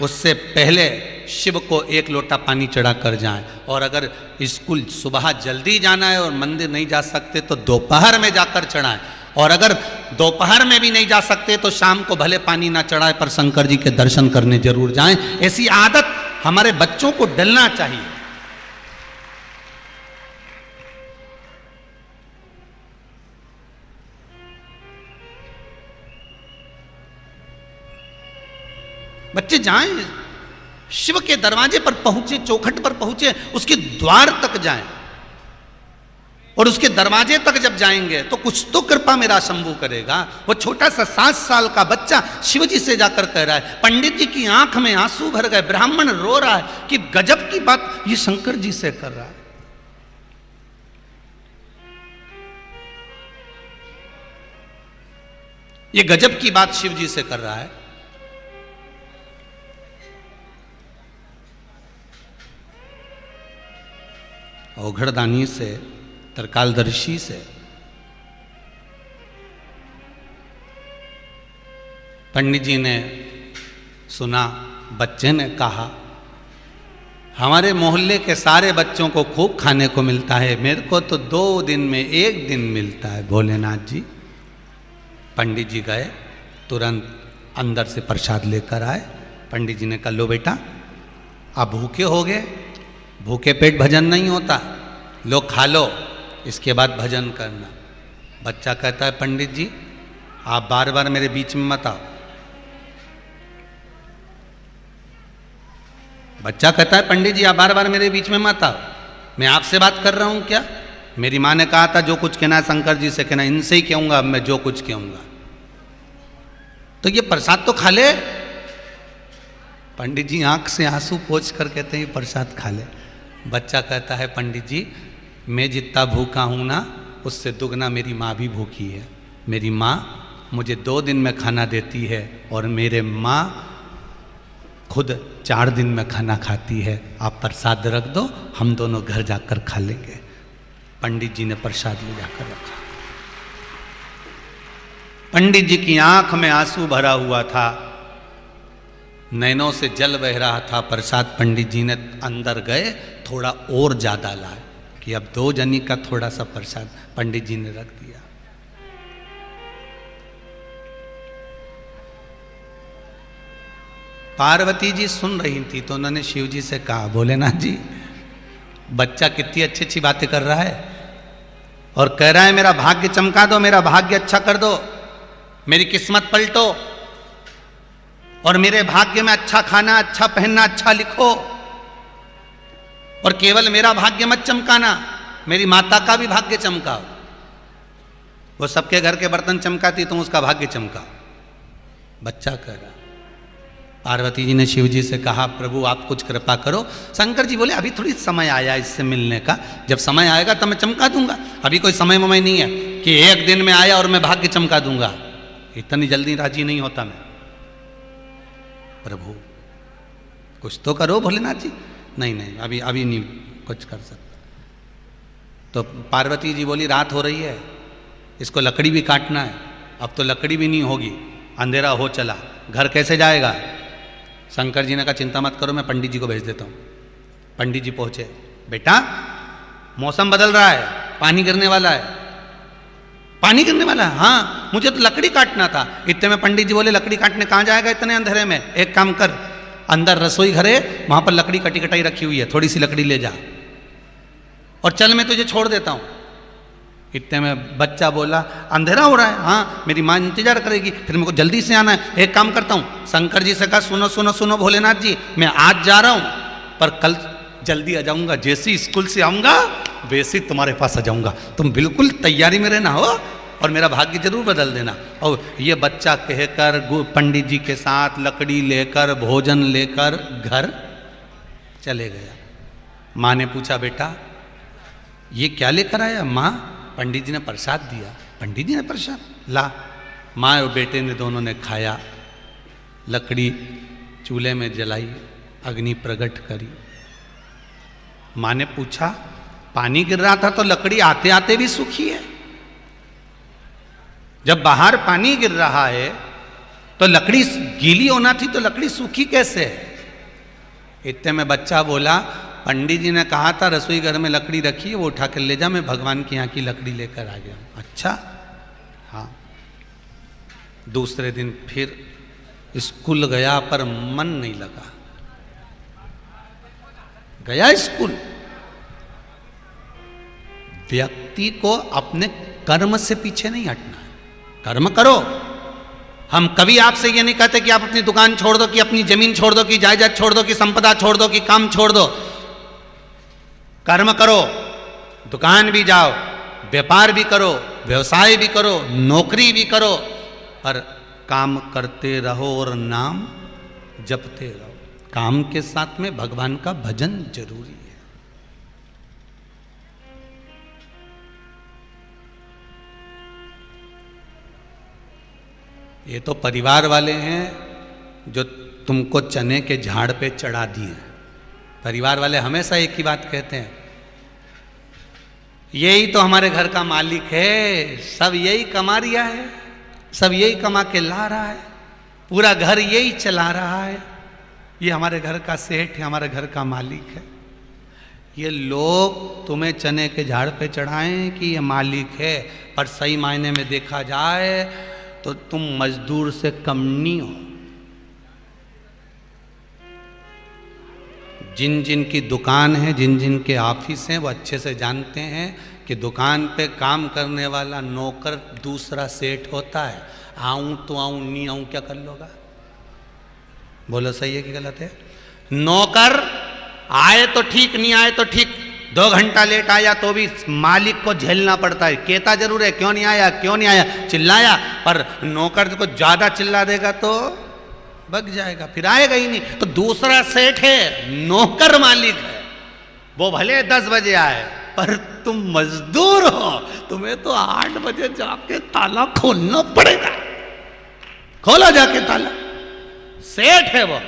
उससे पहले शिव को एक लोटा पानी चढ़ा कर जाएं। और अगर स्कूल सुबह जल्दी जाना है और मंदिर नहीं जा सकते तो दोपहर में जाकर चढ़ाएं। और अगर दोपहर में भी नहीं जा सकते तो शाम को भले पानी ना चढ़ाए पर शंकर जी के दर्शन करने जरूर जाएं। ऐसी आदत हमारे बच्चों को डलना चाहिए। बच्चे जाएं, शिव के दरवाजे पर पहुंचे, चौखट पर पहुंचे, उसके द्वार तक जाएं। और उसके दरवाजे तक जब जाएंगे तो कुछ तो कृपा मेरा शंभू करेगा। वो छोटा सा 7 साल का बच्चा शिव जी से जाकर कह रहा है, पंडित जी की आंख में आंसू भर गए, ब्राह्मण रो रहा है कि गजब की बात ये शंकर जी से कर रहा है। ये गजब की बात शिव जी से कर रहा है। औघड़दानी से, तरकालदर्शी से पंडित जी ने सुना, बच्चे ने कहा, हमारे मोहल्ले के सारे बच्चों को खूब खाने को मिलता है, मेरे को तो 2 दिन में 1 दिन मिलता है भोलेनाथ जी। पंडित जी गए, तुरंत अंदर से प्रसाद लेकर आए। पंडित जी ने कहा, लो बेटा आप भूखे हो गए, भूखे पेट भजन नहीं होता, लो खा लो, इसके बाद भजन करना। बच्चा कहता है, पंडित जी आप बार बार मेरे बीच में मत आओ। बच्चा कहता है, पंडित जी आप बार बार मेरे बीच में मत आओ, मैं आपसे बात कर रहा हूं क्या? मेरी माँ ने कहा था जो कुछ कहना है शंकर जी से कहना, इनसे ही कहूंगा अब मैं जो कुछ कहूंगा। तो ये प्रसाद तो खा ले। पंडित जी आंख से आंसू पोंछ कर कहते हैं, प्रसाद खा ले। बच्चा कहता है, पंडित जी मैं जितना भूखा हूं ना उससे दुगना मेरी माँ भी भूखी है। मेरी माँ मुझे 2 दिन में खाना देती है और मेरे माँ खुद 4 दिन में खाना खाती है। आप प्रसाद रख दो, हम दोनों घर जाकर खा लेंगे। पंडित जी ने प्रसाद ले जाकर रखा। पंडित जी की आंख में आंसू भरा हुआ था, नैनों से जल बह रहा था। प्रसाद पंडित जी ने अंदर गए, थोड़ा और ज्यादा लाए कि अब 2 जनी का थोड़ा सा प्रसाद पंडित जी ने रख दिया। पार्वती जी सुन रही थी तो उन्होंने शिव जी से कहा, भोलेनाथ जी बच्चा कितनी अच्छी अच्छी बातें कर रहा है और कह रहा है मेरा भाग्य चमका दो, मेरा भाग्य अच्छा कर दो, मेरी किस्मत पलटो और मेरे भाग्य में अच्छा खाना, अच्छा पहनना, अच्छा लिखो। और केवल मेरा भाग्य मत चमकाना, मेरी माता का भी भाग्य चमकाओ। वो सबके घर के बर्तन चमकाती, तुम उसका भाग्य चमकाओ। बच्चा कह रहा। पार्वती जी ने शिव जी से कहा, प्रभु आप कुछ कृपा करो। शंकर जी बोले, अभी थोड़ी समय आया इससे मिलने का, जब समय आएगा तो मैं चमका दूंगा। अभी कोई समय वमय नहीं है कि 1 दिन में आया और मैं भाग्य चमका दूंगा। इतनी जल्दी राजी नहीं होता मैं। प्रभु कुछ तो करो भोलेनाथ जी। नहीं नहीं अभी नहीं कुछ कर सकता। तो पार्वती जी बोली, रात हो रही है, इसको लकड़ी भी काटना है। अब तो लकड़ी भी नहीं होगी, अंधेरा हो चला, घर कैसे जाएगा? शंकर जी ने कहा, चिंता मत करो, मैं पंडित जी को भेज देता हूँ। पंडित जी पहुँचे। बेटा मौसम बदल रहा है, पानी गिरने वाला है। पानी गिरने वाला है? हाँ, मुझे तो लकड़ी काटना था। इतने में पंडित जी बोले, लकड़ी काटने कहाँ जाएगा इतने अंधेरे में? एक काम कर, अंदर रसोई घर है, वहां पर लकड़ी कटी कटाई रखी हुई है, थोड़ी सी लकड़ी ले जा और चल, मैं तुझे छोड़ देता हूं। इतने में बच्चा बोला, अंधेरा हो रहा है, हाँ मेरी माँ इंतजार करेगी, फिर मेरे को जल्दी से आना है। एक काम करता हूँ, शंकर जी से कहा, सुनो सुनो सुनो भोलेनाथ जी, मैं आज जा रहा हूँ पर कल जल्दी आ जाऊंगा। जैसे स्कूल से आऊंगा वैसे तुम्हारे पास आ जाऊंगा, तुम बिल्कुल तैयारी में रहना हो और मेरा भाग्य जरूर बदल देना। और ये बच्चा कहकर पंडित जी के साथ लकड़ी लेकर, भोजन लेकर घर चले गया। माँ ने पूछा, बेटा ये क्या लेकर आया? माँ पंडित जी ने प्रसाद दिया। पंडित जी ने प्रसाद ला। माँ और बेटे ने दोनों ने खाया, लकड़ी चूल्हे में जलाई, अग्नि प्रकट करी। माँ ने पूछा, पानी गिर रहा था तो लकड़ी आते आते भी सूखी है? जब बाहर पानी गिर रहा है तो लकड़ी गीली होना थी, तो लकड़ी सूखी कैसे है? इतने में बच्चा बोला, पंडित जी ने कहा था रसोई घर में लकड़ी रखी है, वो उठा कर ले जा, मैं भगवान की यहाँ की लकड़ी लेकर आ गया। अच्छा, हाँ। दूसरे दिन फिर स्कूल गया पर मन नहीं लगा। गया स्कूल। व्यक्ति को अपने कर्म से पीछे नहीं हटना है। कर्म करो। हम कभी आपसे ये नहीं कहते कि आप अपनी दुकान छोड़ दो, कि अपनी जमीन छोड़ दो, कि जायदाद छोड़ दो, कि संपदा छोड़ दो, कि काम छोड़ दो। कर्म करो, दुकान भी जाओ, व्यापार भी करो, व्यवसाय भी करो, नौकरी भी करो, पर काम करते रहो और नाम जपते रहो। काम के साथ में भगवान का भजन जरूरी है। ये तो परिवार वाले हैं जो तुमको चने के झाड़ पे चढ़ा दिए। परिवार वाले हमेशा एक ही बात कहते हैं, यही तो हमारे घर का मालिक है, सब यही कमा रिया है, सब यही कमा के ला रहा है, पूरा घर यही चला रहा है, ये हमारे घर का सेठ है, हमारे घर का मालिक है। ये लोग तुम्हें चने के झाड़ पे चढ़ाएं कि ये मालिक है, पर सही मायने में देखा जाए तो तुम मजदूर से कम नहीं हो। जिन जिन की दुकान है, जिन जिन के ऑफिस हैं, वो अच्छे से जानते हैं कि दुकान पे काम करने वाला नौकर दूसरा सेठ होता है। आऊं तो आऊं, नहीं आऊं क्या कर लोगा? बोलो सही है कि गलत है? नौकर आए तो ठीक, नहीं आए तो ठीक, 2 घंटा लेट आया तो भी मालिक को झेलना पड़ता है। कहता जरूर है क्यों नहीं आया, क्यों नहीं आया, चिल्लाया, पर नौकर को ज्यादा चिल्ला देगा तो बग जाएगा, फिर आएगा ही नहीं। तो दूसरा सेठ है, नौकर मालिक है, वो भले 10 बजे आए, पर तुम मजदूर हो, तुम्हें तो 8 बजे जाके ताला खोलना पड़ेगा। खोला जाके ताला, सेठ है वो।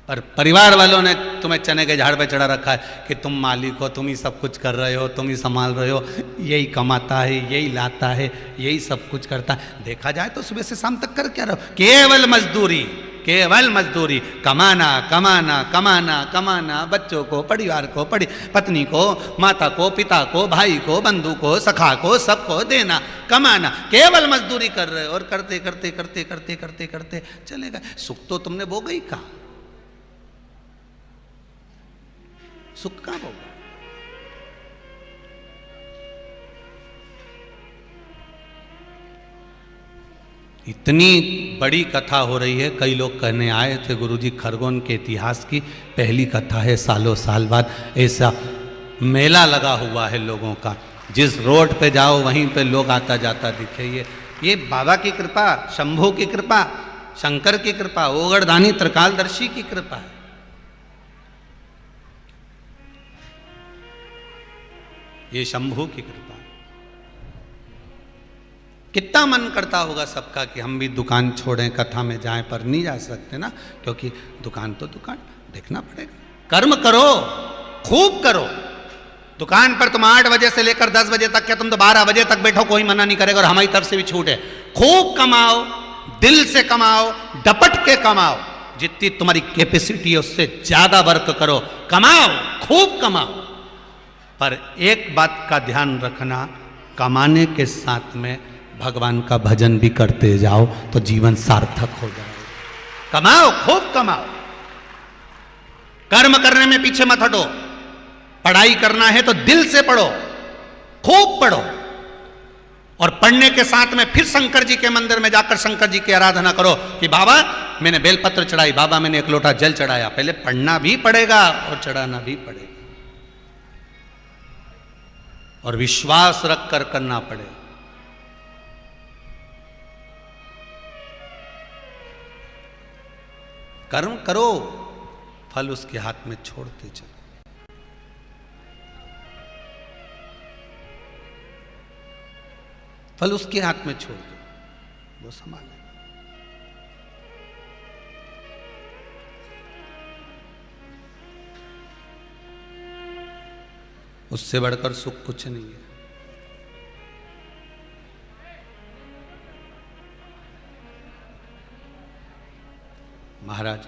पर परिवार वालों ने तुम्हें चने के झाड़ पे चढ़ा रखा है कि तुम मालिक हो, तुम ही सब कुछ कर रहे हो, तुम ही संभाल रहे हो, यही कमाता है, यही लाता है, यही सब कुछ करता है। देखा जाए तो सुबह से शाम तक कर क्या रहो? केवल मजदूरी, केवल मजदूरी, कमाना कमाना कमाना कमाना, बच्चों को, परिवार को, पत्नी को, माता को, पिता को, भाई को, बंधु को, सखा को, सबको देना, कमाना, केवल मजदूरी कर रहे हो। और करते करते करते करते करते करते चले गए। सुख तो तुमने वो गई कहा, सुख कहां होगा? इतनी बड़ी कथा हो रही है, कई लोग कहने आए थे गुरुजी खरगोन के इतिहास की पहली कथा है, सालों साल बाद ऐसा मेला लगा हुआ है लोगों का, जिस रोड पे जाओ वहीं पे लोग आता जाता दिखे। ये बाबा की कृपा, शंभू की कृपा, शंकर की कृपा, ओगड़दानी त्रिकालदर्शी की कृपा है। ये शंभू की कृपा। कितना मन करता होगा सबका कि हम भी दुकान छोड़ें, कथा में जाएं, पर नहीं जा सकते ना, क्योंकि दुकान तो दुकान, देखना पड़ेगा। कर्म करो, खूब करो। दुकान पर तुम 8 बजे से लेकर 10 बजे तक, क्या तुम तो 12 बजे तक बैठो, कोई मना नहीं करेगा, और हमारी तरफ से भी छूट है। खूब कमाओ, दिल से कमाओ, डपट के कमाओ, जितनी तुम्हारी कैपेसिटी है उससे ज्यादा वर्क करो, कमाओ, खूब कमाओ। पर एक बात का ध्यान रखना, कमाने के साथ में भगवान का भजन भी करते जाओ तो जीवन सार्थक हो जाएगा। कमाओ, खूब कमाओ, कर्म करने में पीछे मत हटो। पढ़ाई करना है तो दिल से पढ़ो, खूब पढ़ो, और पढ़ने के साथ में फिर शंकर जी के मंदिर में जाकर शंकर जी की आराधना करो कि बाबा मैंने बेलपत्र चढ़ाई, बाबा मैंने 1 लोटा जल चढ़ाया। पहले पढ़ना भी पड़ेगा और चढ़ाना भी पड़ेगा, और विश्वास रख कर करना पड़ेगा। कर्म करो, फल उसके हाथ में छोड़ते चलो। फल उसके हाथ में छोड़ दो, वो संभाले। उससे बढ़कर सुख कुछ नहीं है। महाराज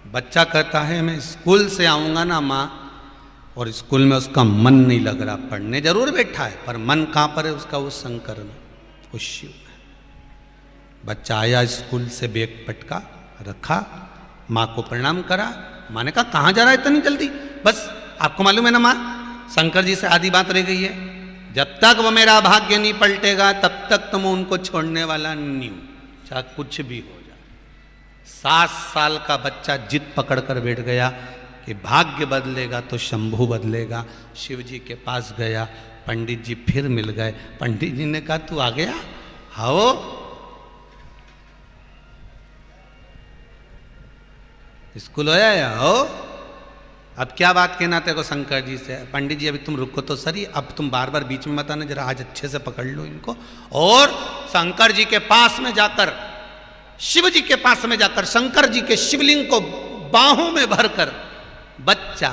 बच्चा कहता है मैं स्कूल से आऊंगा ना माँ, और स्कूल में उसका मन नहीं लग रहा, पढ़ने जरूर बैठा है पर मन कहाँ पर है उसका, उस शंकर में, उस शिव में। बच्चा आया स्कूल से, बैग पटका रखा, माँ को प्रणाम करा। माँ ने कहा कहाँ जा रहा है इतनी जल्दी? बस आपको मालूम है ना माँ, शंकर जी से आधी बात रह गई है, जब तक वो मेरा भाग्य नहीं पलटेगा तब तक तो मैं उनको छोड़ने वाला नहीं हूं, चाहे कुछ भी हो जाए। 7 साल का बच्चा जिद पकड़ कर बैठ गया कि भाग्य बदलेगा तो शंभू बदलेगा। शिव जी के पास गया, पंडित जी फिर मिल गए। पंडित जी ने कहा तू आ गया? आओ। स्कूल होया या हो? अब क्या बात कहना तेरे को शंकर जी से? पंडित जी अभी तुम रुको तो सही, अब तुम बार बार बीच में मत आना, जरा आज अच्छे से पकड़ लो इनको। और शंकर जी के पास में जाकर, शिव जी के पास में जाकर शंकर जी के शिवलिंग को बाहों में भरकर बच्चा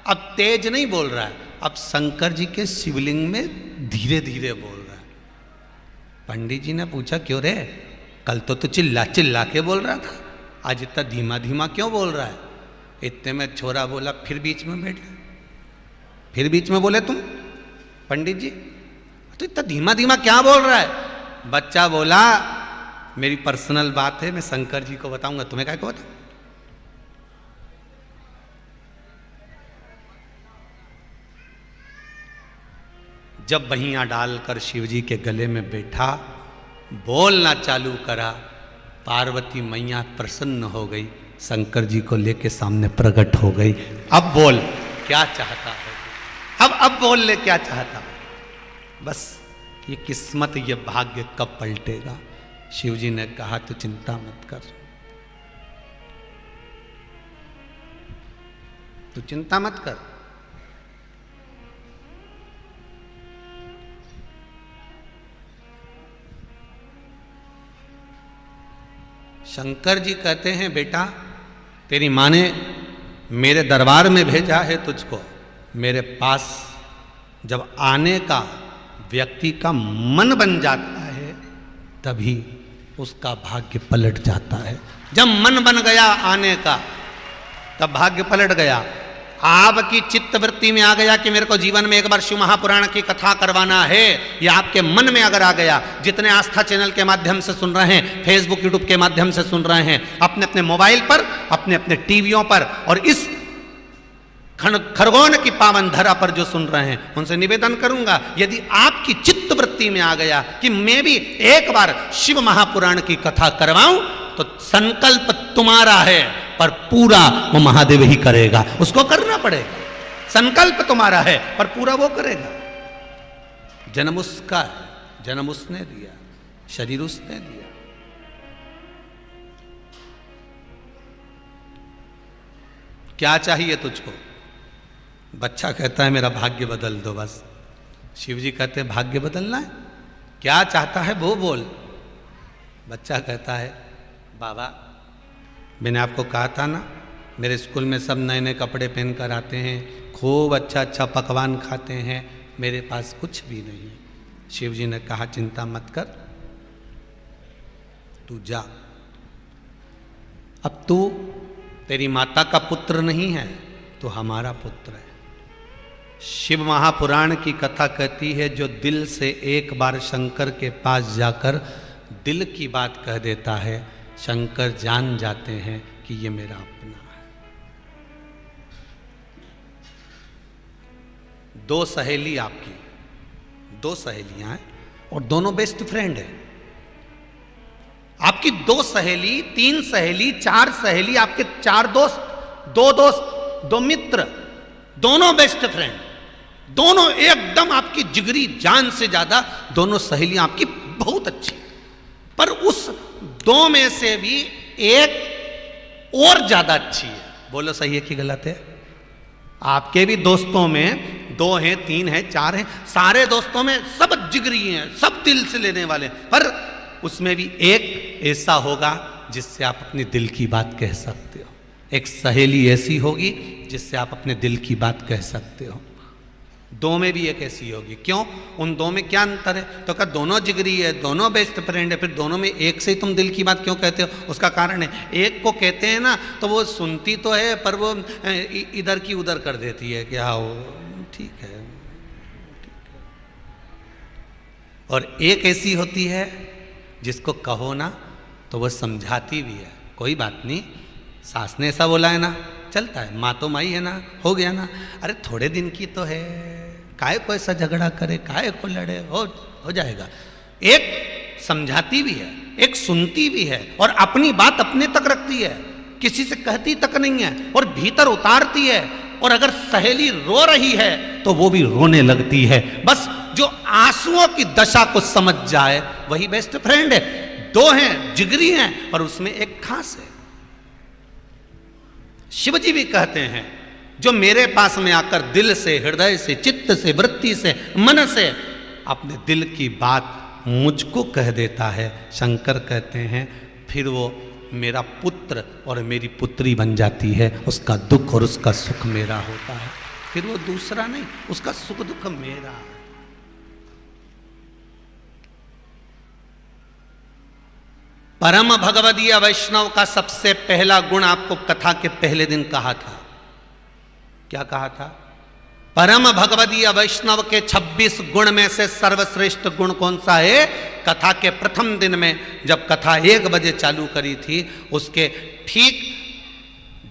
अब तेज नहीं बोल रहा है, अब शंकर जी के शिवलिंग में धीरे धीरे बोल रहा है। पंडित जी ने पूछा क्यों रे, कल तो तू चिल्ला चिल्ला के बोल रहा था, आज इतना धीमा धीमा क्यों बोल रहा है? इतने में छोरा बोला, फिर बीच में बैठ गए, फिर बीच में बोले तुम पंडित जी तो इतना धीमा धीमा क्या बोल रहा है? बच्चा बोला मेरी पर्सनल बात है, मैं शंकर जी को बताऊंगा, तुम्हें क्या को बता? जब बहियां डालकर शिव जी के गले में बैठा, बोलना चालू करा, पार्वती मैया प्रसन्न हो गई, शंकर जी को लेके सामने प्रकट हो गई। अब बोल क्या चाहता है, अब बोल ले क्या चाहता है? बस ये किस्मत, ये भाग्य कब पलटेगा? शिव जी ने कहा तू चिंता मत कर, तू चिंता मत कर। शंकर जी कहते हैं बेटा तेरी माँ ने मेरे दरबार में भेजा है तुझको, मेरे पास जब आने का व्यक्ति का मन बन जाता है तभी उसका भाग्य पलट जाता है। जब मन बन गया आने का तब भाग्य पलट गया। आपकी चित्तवृत्ति में आ गया कि मेरे को जीवन में एक बार शिव महापुराण की कथा करवाना है, या आपके मन में अगर आ गया, जितने आस्था चैनल के माध्यम से सुन रहे हैं, फेसबुक यूट्यूब के माध्यम से सुन रहे हैं, अपने अपने मोबाइल पर, अपने अपने टीवियों पर और इस खरगोन की पावन धरा पर जो सुन रहे हैं, उनसे निवेदन करूंगा यदि आपकी चित्तवृत्ति में आ गया कि मैं भी एक बार शिव महापुराण की कथा करवाऊं, तो संकल्प तुम्हारा है पर पूरा वो महादेव ही करेगा, उसको करना पड़ेगा। संकल्प तुम्हारा है पर पूरा वो करेगा। जन्म उसका है, जन्म उसने दिया, शरीर उसने दिया। क्या चाहिए तुझको? बच्चा कहता है मेरा भाग्य बदल दो बस। शिव जी कहते हैं भाग्य बदलना है? क्या चाहता है वो बोल। बच्चा कहता है बाबा मैंने आपको कहा था ना, मेरे स्कूल में सब नए नए कपड़े पहन कर आते हैं, खूब अच्छा अच्छा पकवान खाते हैं, मेरे पास कुछ भी नहीं है। शिव जी ने कहा चिंता मत कर, तू जा। अब तू तेरी माता का पुत्र नहीं है, तो हमारा पुत्र है। शिव महापुराण की कथा कहती है जो दिल से एक बार शंकर के पास जाकर दिल की बात कह देता है, शंकर जान जाते हैं कि ये मेरा अपना है। 2 सहेली आपकी, 2 सहेलियां हैं और दोनों बेस्ट फ्रेंड है। आपकी 2 सहेली, 3 सहेली, 4 सहेली, आपके 4 दोस्त, 2 दोस्त, 2 मित्र, दोनों बेस्ट फ्रेंड, दोनों एकदम आपकी जिगरी जान से ज्यादा दोनों सहेलियां आपकी बहुत अच्छी। पर उस 2 में से भी एक और ज्यादा अच्छी है। बोलो सही है कि गलत है? आपके भी दोस्तों में 2 हैं, 3 हैं, 4 हैं, सारे दोस्तों में सब जिगरी हैं, सब दिल से लेने वाले हैं, पर उसमें भी एक ऐसा होगा जिससे आप अपने दिल की बात कह सकते हो। एक सहेली ऐसी होगी जिससे आप अपने दिल की बात कह सकते हो। दो में भी एक ऐसी होगी। क्यों? उन दो में क्या अंतर है? तो क्या दोनों जिगरी है, दोनों बेस्ट फ्रेंड है, फिर दोनों में एक से ही तुम दिल की बात क्यों कहते हो? उसका कारण है, एक को कहते हैं ना तो वो सुनती तो है पर वो इधर की उधर कर देती है कि हाँ वो ठीक है। और एक ऐसी होती है जिसको कहो ना तो वो समझाती भी है, कोई बात नहीं, सास ने ऐसा बोला है ना, चलता है, माँ तो माई है ना, हो गया ना, अरे थोड़े दिन की तो है, काहे को ऐसा झगड़ा करे, काहे को लड़े, हो जाएगा। एक समझाती भी है, एक सुनती भी है और अपनी बात अपने तक रखती है, किसी से कहती तक नहीं है और भीतर उतारती है। और अगर सहेली रो रही है तो वो भी रोने लगती है। बस जो आंसुओं की दशा को समझ जाए वही बेस्ट फ्रेंड है। दो हैं, जिगरी हैं, पर उसमें एक खास है। शिवजी भी कहते हैं जो मेरे पास में आकर दिल से, हृदय से, चित्त से, वृत्ति से, मन से अपने दिल की बात मुझको कह देता है, शंकर कहते हैं फिर वो मेरा पुत्र और मेरी पुत्री बन जाती है। उसका दुख और उसका सुख मेरा होता है, फिर वो दूसरा नहीं, उसका सुख दुख मेरा। परम भगवदीय वैष्णव का सबसे पहला गुण आपको कथा के पहले दिन कहा था। क्या कहा था? परम भगवदीय वैष्णव के 26 गुण में से सर्वश्रेष्ठ गुण कौन सा है? कथा के प्रथम दिन में जब कथा 1 बजे चालू करी थी, उसके ठीक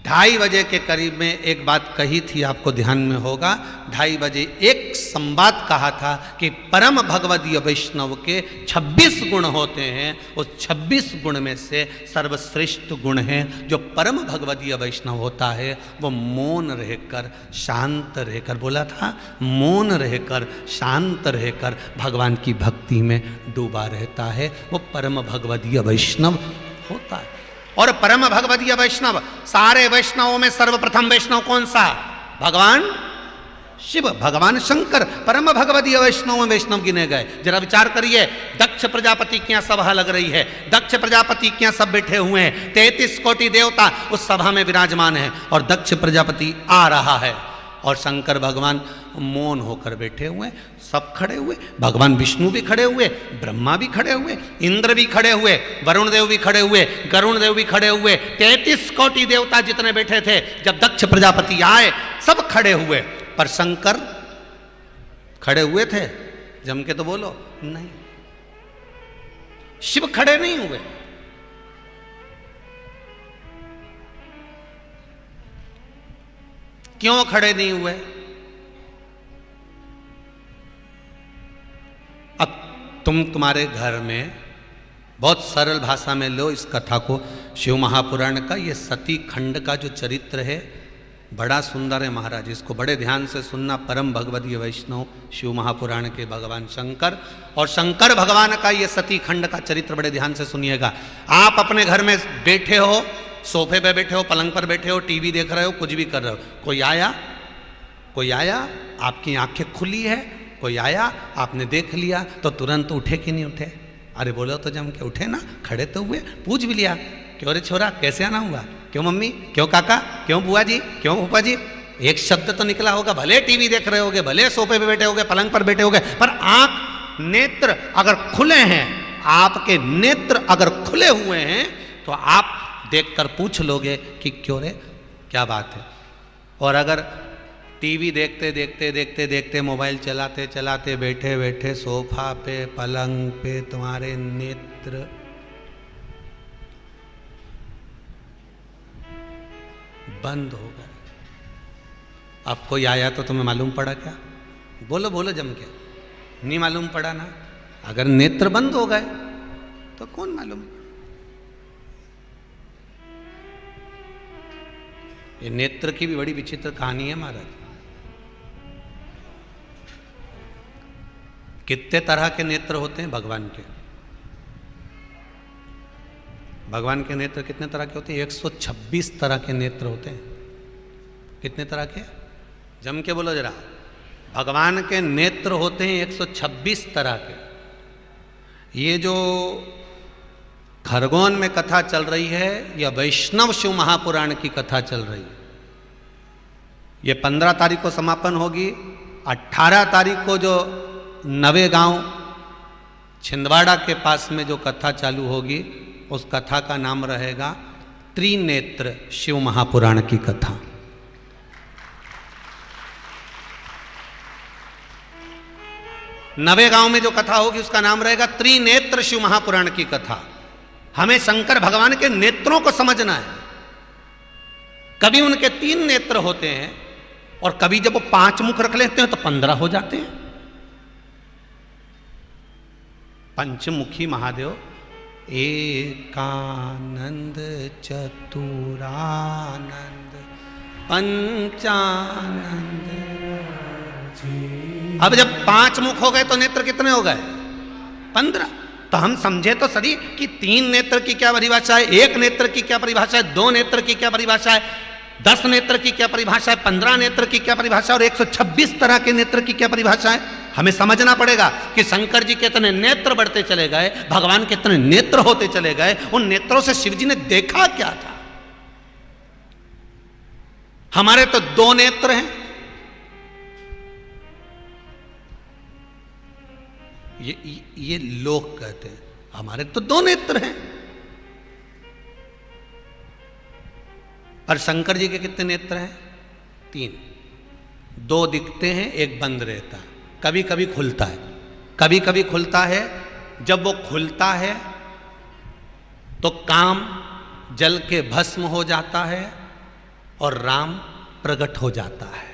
2:30 बजे के करीब में एक बात कही थी, आपको ध्यान में होगा। 2:30 बजे एक संवाद कहा था कि परम भगवदीय वैष्णव के 26 गुण होते हैं, उस 26 गुण में से सर्वश्रेष्ठ गुण है जो परम भगवदीय वैष्णव होता है वो मौन रहकर, शांत रहकर, बोला था मौन रहकर, शांत रहकर भगवान की भक्ति में डूबा रहता है, वो परम भगवदीय वैष्णव होता है। और परम भगवदीय वैष्णव, सारे वैष्णवों में सर्वप्रथम वैष्णव कौन सा? भगवान शिव, भगवान शंकर परम भगवदीय वैष्णव में वैष्णव गिने गए। जरा विचार करिए, दक्ष प्रजापति की यहाँ सभा लग रही है, दक्ष प्रजापति के यहाँ सब बैठे हुए हैं, 33 कोटि देवता उस सभा में विराजमान है और दक्ष प्रजापति आ रहा है और शंकर भगवान मौन होकर बैठे हुए, सब खड़े हुए, भगवान विष्णु भी खड़े हुए, ब्रह्मा भी खड़े हुए, इंद्र भी खड़े हुए, वरुण देव भी खड़े हुए, गरुण देव भी खड़े हुए, 33 कोटि देवता जितने बैठे थे, जब दक्ष प्रजापति आए सब खड़े हुए, पर शंकर खड़े हुए थे? जम के तो बोलो, नहीं, शिव खड़े नहीं हुए। क्यों खड़े नहीं हुए? अब तुम्हारे घर में बहुत सरल भाषा में लो इस कथा को, शिव महापुराण का ये सती खंड का जो चरित्र है बड़ा सुंदर है महाराज, इसको बड़े ध्यान से सुनना। परम भगवदीय वैष्णव शिव महापुराण के भगवान शंकर और शंकर भगवान का ये सती खंड का चरित्र बड़े ध्यान से सुनिएगा। आप अपने घर में बैठे हो, सोफे पे बैठे हो, पलंग पर बैठे हो, टीवी देख रहे हो, कुछ भी कर रहे हो, कोई आया, आपकी आंखें खुली है, कोई आया, आपने देख लिया तो तुरंत उठे कि नहीं उठे? अरे बोलो तो जम के उठे ना, खड़े तो हुए, पूछ भी लिया, क्यों रे छोरा कैसे आना हुआ, क्यों मम्मी, क्यों काका, क्यों बुआ जी, क्यों फूफा जी, एक शब्द तो निकला होगा। भले टीवी देख रहे होगे, भले सोफे पे बैठे होगे, पलंग पर बैठे होगे, पर आंख नेत्र अगर खुले हैं, आपके नेत्र अगर खुले हुए हैं तो आप देखकर पूछ लोगे कि क्यों रे, क्या बात है। और अगर टीवी देखते मोबाइल चलाते बैठे सोफा पे, पलंग पे तुम्हारे नेत्र बंद हो गए, अब कोई आया तो तुम्हें मालूम पड़ा क्या? बोलो जम के, नहीं मालूम पड़ा ना। अगर नेत्र बंद हो गए तो कौन मालूम? ये नेत्र की भी बड़ी विचित्र कहानी है महाराज। कितने तरह के नेत्र होते हैं भगवान के? भगवान के नेत्र कितने तरह के होते हैं? 126 तरह के नेत्र होते हैं। कितने तरह के? जम के बोलो जरा। भगवान के नेत्र होते हैं 126 तरह के। ये जो खरगोन में कथा चल रही है या वैष्णव शिव महापुराण की कथा चल रही है, ये 15 तारीख को समापन होगी 18 तारीख को जो नवे गांव छिंदवाड़ा के पास में जो कथा चालू होगी, उस कथा का नाम रहेगा त्रिनेत्र शिव महापुराण की कथा। नवे गांव में जो कथा होगी उसका नाम रहेगा त्रिनेत्र शिव महापुराण की कथा। हमें शंकर भगवान के नेत्रों को समझना है। कभी उनके 3 नेत्र होते हैं और कभी जब वो 5 मुख रख लेते हैं तो 15 हो जाते हैं। पंचमुखी महादेव एकानंद चतुरानंद पंचानंद। अब जब 5 मुख हो गए तो नेत्र कितने हो गए? 15। तो हम समझे तो सही कि 3 नेत्र की क्या परिभाषा है, 1 नेत्र की क्या परिभाषा है, 2 नेत्र की क्या परिभाषा है, 10 नेत्र की क्या परिभाषा है, 15 नेत्र की क्या परिभाषा और 126 तरह के नेत्र की क्या परिभाषा है। हमें समझना पड़ेगा कि शंकर जी कितने नेत्र बढ़ते चले गए, भगवान कितने नेत्र होते चले गए। उन नेत्रों से शिव जी ने देखा क्या था। हमारे तो 2 नेत्र हैं। ये लोग कहते हैं, हमारे तो 2 नेत्र हैं। और शंकर जी के कितने नेत्र हैं? 3। 2 दिखते हैं, 1 बंद रहता है। कभी कभी खुलता है, कभी कभी खुलता है। जब वो खुलता है तो काम जल के भस्म हो जाता है और राम प्रकट हो जाता है।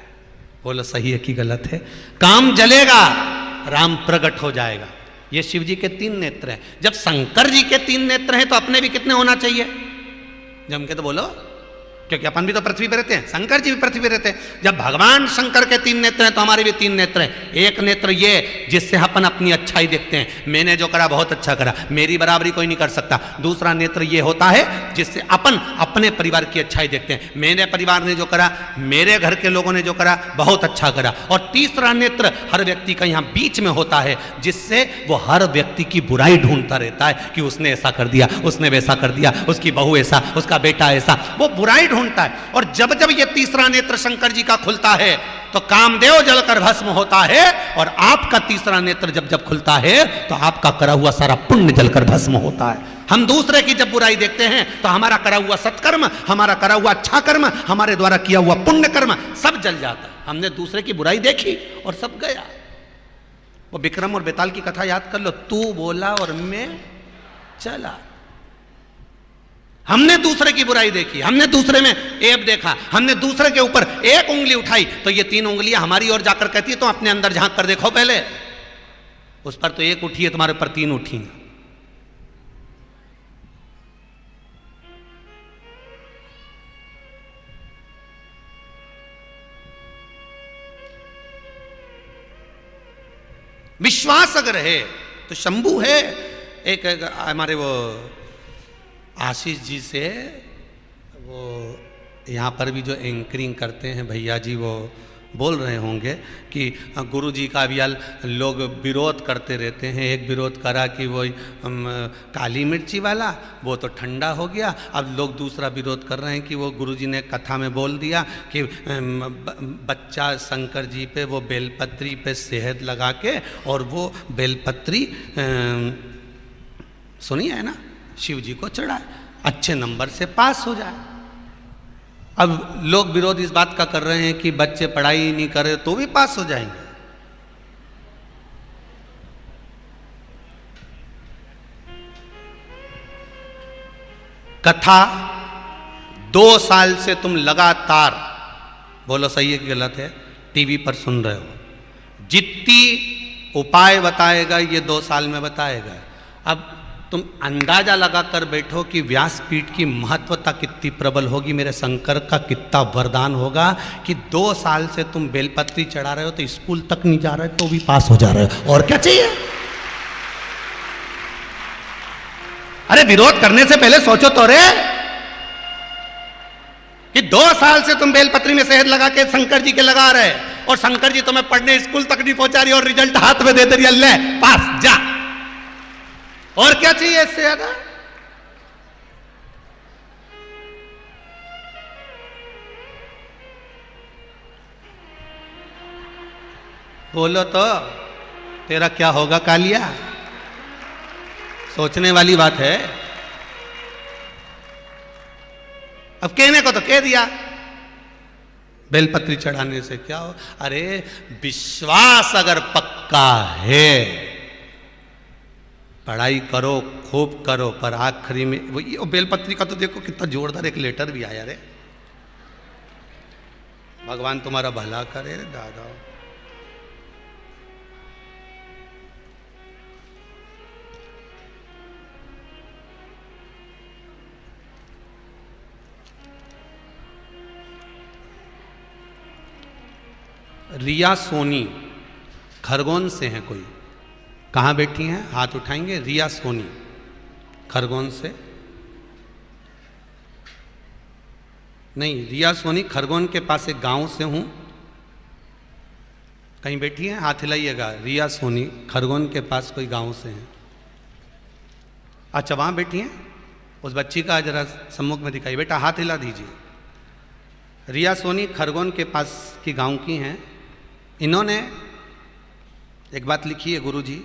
बोलो सही है कि गलत है? काम जलेगा, राम प्रकट हो जाएगा। ये शिव जी के 3 नेत्र हैं। जब शंकर जी के 3 नेत्र हैं तो अपने भी कितने होना चाहिए? जम के तो बोलो, क्योंकि अपन भी तो पृथ्वी पर रहते हैं, शंकर जी भी पृथ्वी पर रहते हैं। जब भगवान शंकर के 3 नेत्र हैं तो हमारे भी 3 नेत्र हैं। एक नेत्र ये जिससे अपन अपनी अच्छाई देखते हैं, मैंने जो करा बहुत अच्छा करा, मेरी बराबरी कोई नहीं कर सकता। दूसरा नेत्र ये होता है जिससे अपन अपने परिवार की अच्छाई देखते हैं, मेरे परिवार ने जो करा, मेरे घर के लोगों ने जो करा बहुत अच्छा करा। और तीसरा नेत्र हर व्यक्ति का यहाँ बीच में होता है, जिससे वो हर व्यक्ति की बुराई ढूंढता रहता है कि उसने ऐसा कर दिया, उसने वैसा कर दिया, उसकी बहू ऐसा, उसका बेटा ऐसा, वो बुराई ढूंढता है। और जब जब ये तीसरा नेत्र शंकर जी का खुलता है तो कामदेव जलकर भस्म होता है। और आपका तीसरा नेत्र जब जब खुलता है तो आपका करा हुआ सारा पुण्य जलकर भस्म होता है। हम दूसरे की जब बुराई देखते हैं तो हमारा करा हुआ सत्कर्म, हमारा करा हुआ अच्छा कर्म, हमारे द्वारा किया हुआ पुण्य कर्म सब जल जाता है। हमने दूसरे की बुराई देखी और सब गया। वो विक्रम और बेताल की कथा याद कर लो। तू बोला और मैं चला। हमने दूसरे की बुराई देखी, हमने दूसरे में ऐब देखा, हमने दूसरे के ऊपर 1 उंगली उठाई तो ये 3 उंगलियां हमारी ओर जाकर कहती है तो अपने अंदर झांक कर देखो पहले। उस पर तो 1 उठी है, तुम्हारे पर 3 उठी है। विश्वास अगर है तो शंभू है। एक हमारे वो आशीष जी से, वो यहाँ पर भी जो एंकरिंग करते हैं भैया जी, वो बोल रहे होंगे कि गुरु जी का भी लोग विरोध करते रहते हैं। एक विरोध करा कि वो काली मिर्ची वाला, वो तो ठंडा हो गया। अब लोग दूसरा विरोध कर रहे हैं कि वो गुरु जी ने कथा में बोल दिया कि बच्चा शंकर जी पे वो बेलपत्री पे शहद लगा के और वो बेलपत्री सुनिए है ना, शिव जी को चढ़ाए, अच्छे नंबर से पास हो जाए। अब लोग विरोध इस बात का कर रहे हैं कि बच्चे पढ़ाई नहीं करे तो भी पास हो जाएंगे। कथा 2 साल से तुम लगातार, बोलो सही है कि गलत है, टीवी पर सुन रहे हो। जितनी उपाय बताएगा ये 2 साल में बताएगा। अब तुम अंदाजा लगाकर बैठो कि व्यासपीठ की महत्वता कितनी प्रबल होगी, मेरे शंकर का कितना वरदान होगा कि 2 साल से तुम बेलपत्री चढ़ा रहे हो तो स्कूल तक नहीं जा रहे तो भी पास हो जा रहे हो। और क्या चाहिए? अरे विरोध करने से पहले सोचो तो रे कि 2 साल से तुम बेलपत्री में शहद लगा के शंकर जी के लगा रहे और शंकर जी तुम्हें पढ़ने स्कूल तक नहीं पहुंचा रही और रिजल्ट हाथ में दे दे रही, ले पास जा। और क्या चाहिए इससे ज्यादा? खोलो तो तेरा क्या होगा कालिया। सोचने वाली बात है। अब कहने को तो कह दिया, बेलपत्री चढ़ाने से क्या हो। अरे विश्वास अगर पक्का है, पढ़ाई करो, खूब करो, पर आखिरी में वो बेलपत्री का तो देखो कितना जोरदार एक लेटर भी आया रे। भगवान तुम्हारा भला करे रे दादा। रिया सोनी खरगोन से हैं कोई, कहाँ बैठी हैं हाथ उठाएंगे। रिया सोनी खरगोन से, नहीं रिया सोनी खरगोन के पास एक गांव से हूँ, कहीं बैठी हैं हाथ हिलाइएगा। रिया सोनी खरगोन के पास कोई गांव से हैं। अच्छा वहाँ बैठी हैं, उस बच्ची का जरा सम्मुख में दिखाई, बेटा हाथ हिला दीजिए। रिया सोनी खरगोन के पास की गांव की हैं। इन्होंने एक बात लिखी है, गुरुजी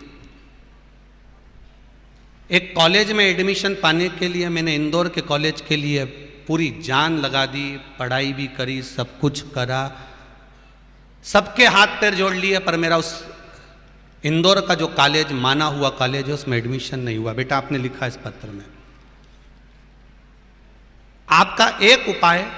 एक कॉलेज में एडमिशन पाने के लिए मैंने इंदौर के कॉलेज के लिए पूरी जान लगा दी, पढ़ाई भी करी, सब कुछ करा, सबके हाथ पैर जोड़ लिए, पर मेरा उस इंदौर का जो कॉलेज माना हुआ कॉलेज है उसमें एडमिशन नहीं हुआ। बेटा आपने लिखा इस पत्र में, आपका एक उपाय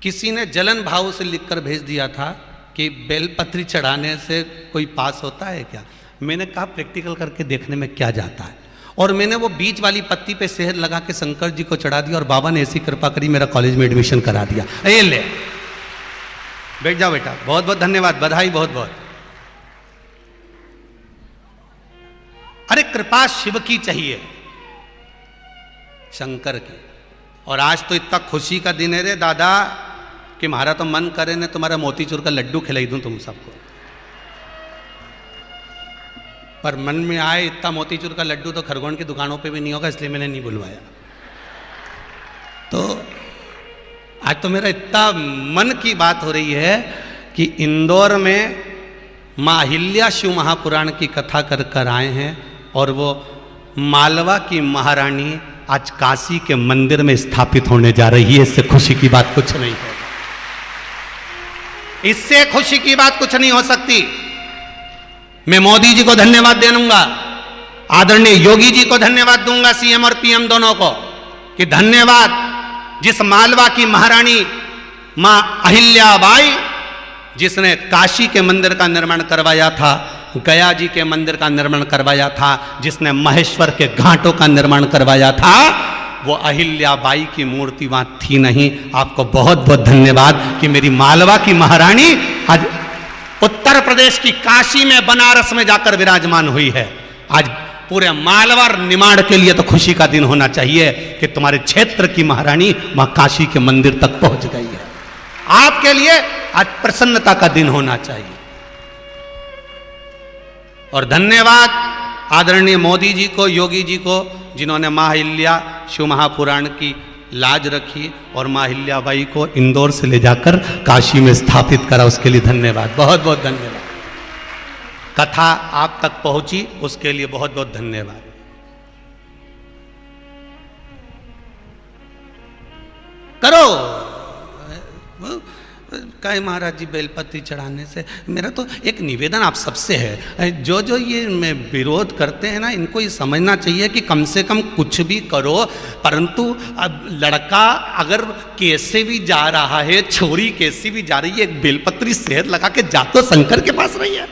किसी ने जलन भाव से लिखकर भेज दिया था कि बेलपत्री चढ़ाने से कोई पास होता है क्या। मैंने कहा प्रैक्टिकल करके देखने में क्या जाता है, और मैंने वो बीच वाली पत्ती पे शहद लगा के शंकर जी को चढ़ा दिया और बाबा ने ऐसी कृपा करी मेरा कॉलेज में एडमिशन करा दिया। ये ले बैठ जाओ बेटा, बहुत बहुत धन्यवाद, बधाई बहुत बहुत। अरे कृपा शिव की चाहिए, शंकर की। और आज तो इतना खुशी का दिन है रे दादा कि हमारा तो मन करे ने तुम्हारा मोतीचूर का लड्डू खिलाई दूं तुम सबको, पर मन में आए इतना मोतीचूर का लड्डू तो खरगोन की दुकानों पे भी नहीं होगा, इसलिए मैंने नहीं बुलवाया। तो आज तो मेरा इतना मन की बात हो रही है कि इंदौर में मां अहिल्या शिव महापुराण की कथा कर कर आए हैं, और वो मालवा की महारानी आज काशी के मंदिर में स्थापित होने जा रही है। इससे खुशी की बात कुछ नहीं है, इससे खुशी की बात कुछ नहीं हो सकती। मैं मोदी जी को धन्यवाद दे दूंगा, आदरणीय योगी जी को धन्यवाद दूंगा, सीएम और पीएम दोनों को, कि धन्यवाद जिस मालवा की महारानी मां अहिल्याबाई जिसने काशी के मंदिर का निर्माण करवाया था, गया जी के मंदिर का निर्माण करवाया था, जिसने महेश्वर के घाटों का निर्माण करवाया था, वो अहिल्याबाई की मूर्ति वहां थी नहीं। आपको बहुत बहुत धन्यवाद कि मेरी मालवा की महारानी आज उत्तर प्रदेश की काशी में, बनारस में जाकर विराजमान हुई है। आज पूरे मालवा और निमाड़ के लिए तो खुशी का दिन होना चाहिए कि तुम्हारे क्षेत्र की महारानी वहां काशी के मंदिर तक पहुंच गई है। आपके लिए आज प्रसन्नता का दिन होना चाहिए। और धन्यवाद आदरणीय मोदी जी को, योगी जी को, जिन्होंने मां अहिल्या शिव महापुराण की लाज रखी और मां अहिल्याबाई को इंदौर से ले जाकर काशी में स्थापित करा, उसके लिए धन्यवाद, बहुत बहुत धन्यवाद। कथा आप तक पहुंची उसके लिए बहुत बहुत धन्यवाद। करो कहे महाराज जी बेलपत्री चढ़ाने से। मेरा तो एक निवेदन आप सबसे है, जो जो ये विरोध करते हैं ना, इनको ये समझना चाहिए कि कम से कम कुछ भी करो, परंतु अब लड़का अगर कैसे भी जा रहा है, छोरी कैसी भी जा रही है, एक बेलपत्री शहद लगा के जा तो शंकर के पास रही है।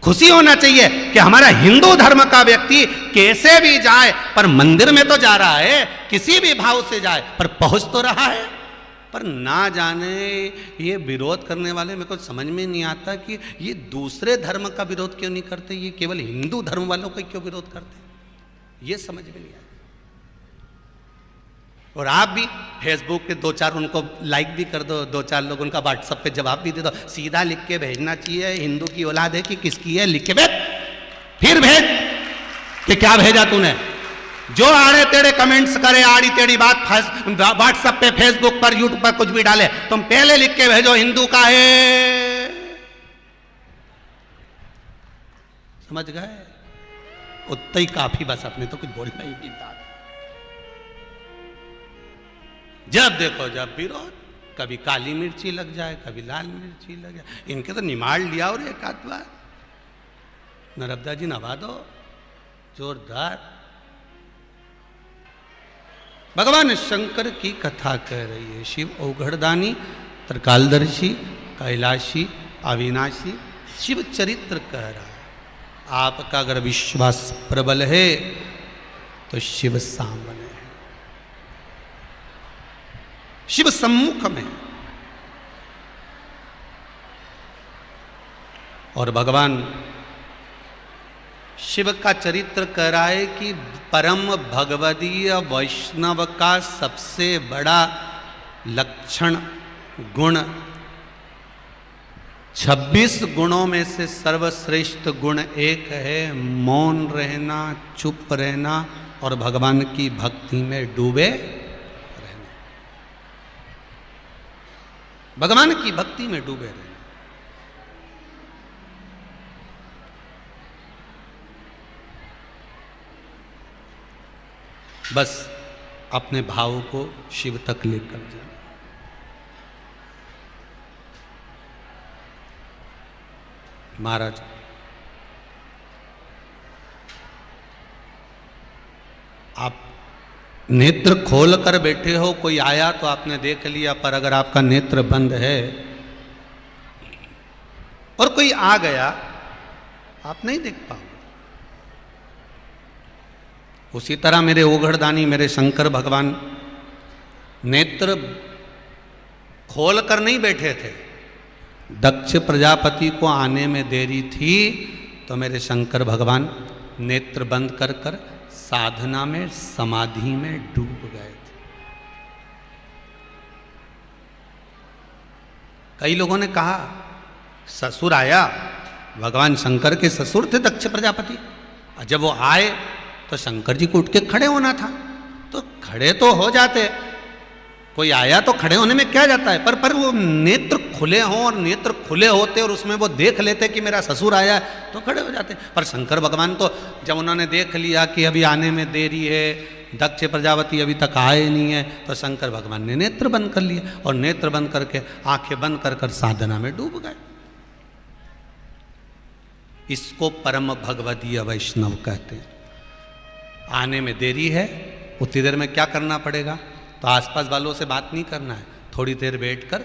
खुशी होना चाहिए कि हमारा हिंदू धर्म का व्यक्ति कैसे भी जाए पर मंदिर में तो जा रहा है, किसी भी भाव से जाए पर पहुंच तो रहा है। पर ना जाने ये विरोध करने वाले, मेरे को समझ में नहीं आता कि ये दूसरे धर्म का विरोध क्यों नहीं करते, ये केवल हिंदू धर्म वालों का क्यों विरोध करते, ये समझ में नहीं आता। और आप भी फेसबुक पे 2-4 उनको लाइक भी कर दो, 2-4 लोग उनका व्हाट्सएप पे जवाब भी दे दो। सीधा लिख के भेजना चाहिए, हिंदू की औलाद है कि किसकी है, लिख के भेज, फिर भेज कि क्या भेजा तूने। जो आड़े तेड़े कमेंट्स करे, आड़ी तेड़ी बात व्हाट्सएप पे, फेसबुक पर, यूट्यूब पर कुछ भी डाले, तुम पहले लिख के भेजो हिंदू का है, समझ गए? उतना ही काफी, बस अपने तो कुछ बोलना ही नहीं था। जब देखो जब विरोध, कभी काली मिर्ची लग जाए, कभी लाल मिर्ची लग जाए। इनके तो निमाड़ लिया और एक आध बार। नर्मदा जी नवा दो जोरदार। भगवान शंकर की कथा कह रही है। शिव औघड़दानी, त्रिकालदर्शी, कैलाशी, अविनाशी, शिव चरित्र कह रहा है। आपका अगर विश्वास प्रबल है तो शिव सामने है, शिव सम्मुख में। और भगवान शिव का चरित्र कह रहा है कि परम भगवदीय वैष्णव का सबसे बड़ा लक्षण गुण, 26 गुणों में से सर्वश्रेष्ठ गुण एक है मौन रहना, चुप रहना और भगवान की भक्ति में डूबे रहना। भगवान की भक्ति में डूबे रहना। बस अपने भाव को शिव तक लेकर जाना। महाराज, आप नेत्र खोल कर बैठे हो, कोई आया तो आपने देख लिया, पर अगर आपका नेत्र बंद है और कोई आ गया, आप नहीं देख पाओगे। उसी तरह मेरे ओघड़दानी, मेरे शंकर भगवान नेत्र खोल कर नहीं बैठे थे। दक्ष प्रजापति को आने में देरी थी तो मेरे शंकर भगवान नेत्र बंद कर कर साधना में, समाधि में डूब गए थे। कई लोगों ने कहा ससुर आया, भगवान शंकर के ससुर थे दक्ष प्रजापति, और जब वो आए तो शंकर जी को उठ के खड़े होना था, तो खड़े तो हो जाते, कोई आया तो खड़े होने में क्या जाता है, पर वो नेत्र खुले हों और नेत्र खुले होते और उसमें वो देख लेते कि मेरा ससुर आया तो खड़े हो जाते। पर शंकर भगवान तो जब उन्होंने देख लिया कि अभी आने में देरी है, दक्ष प्रजापति अभी तक आए नहीं है, तो शंकर भगवान ने नेत्र बंद कर लिए और नेत्र बंद करके आंखें बंद कर कर साधना में डूब गए। इसको परम भगवदीय वैष्णव कहते हैं। आने में देरी है, उतनी देर में क्या करना पड़ेगा, तो आसपास वालों से बात नहीं करना है, थोड़ी देर बैठकर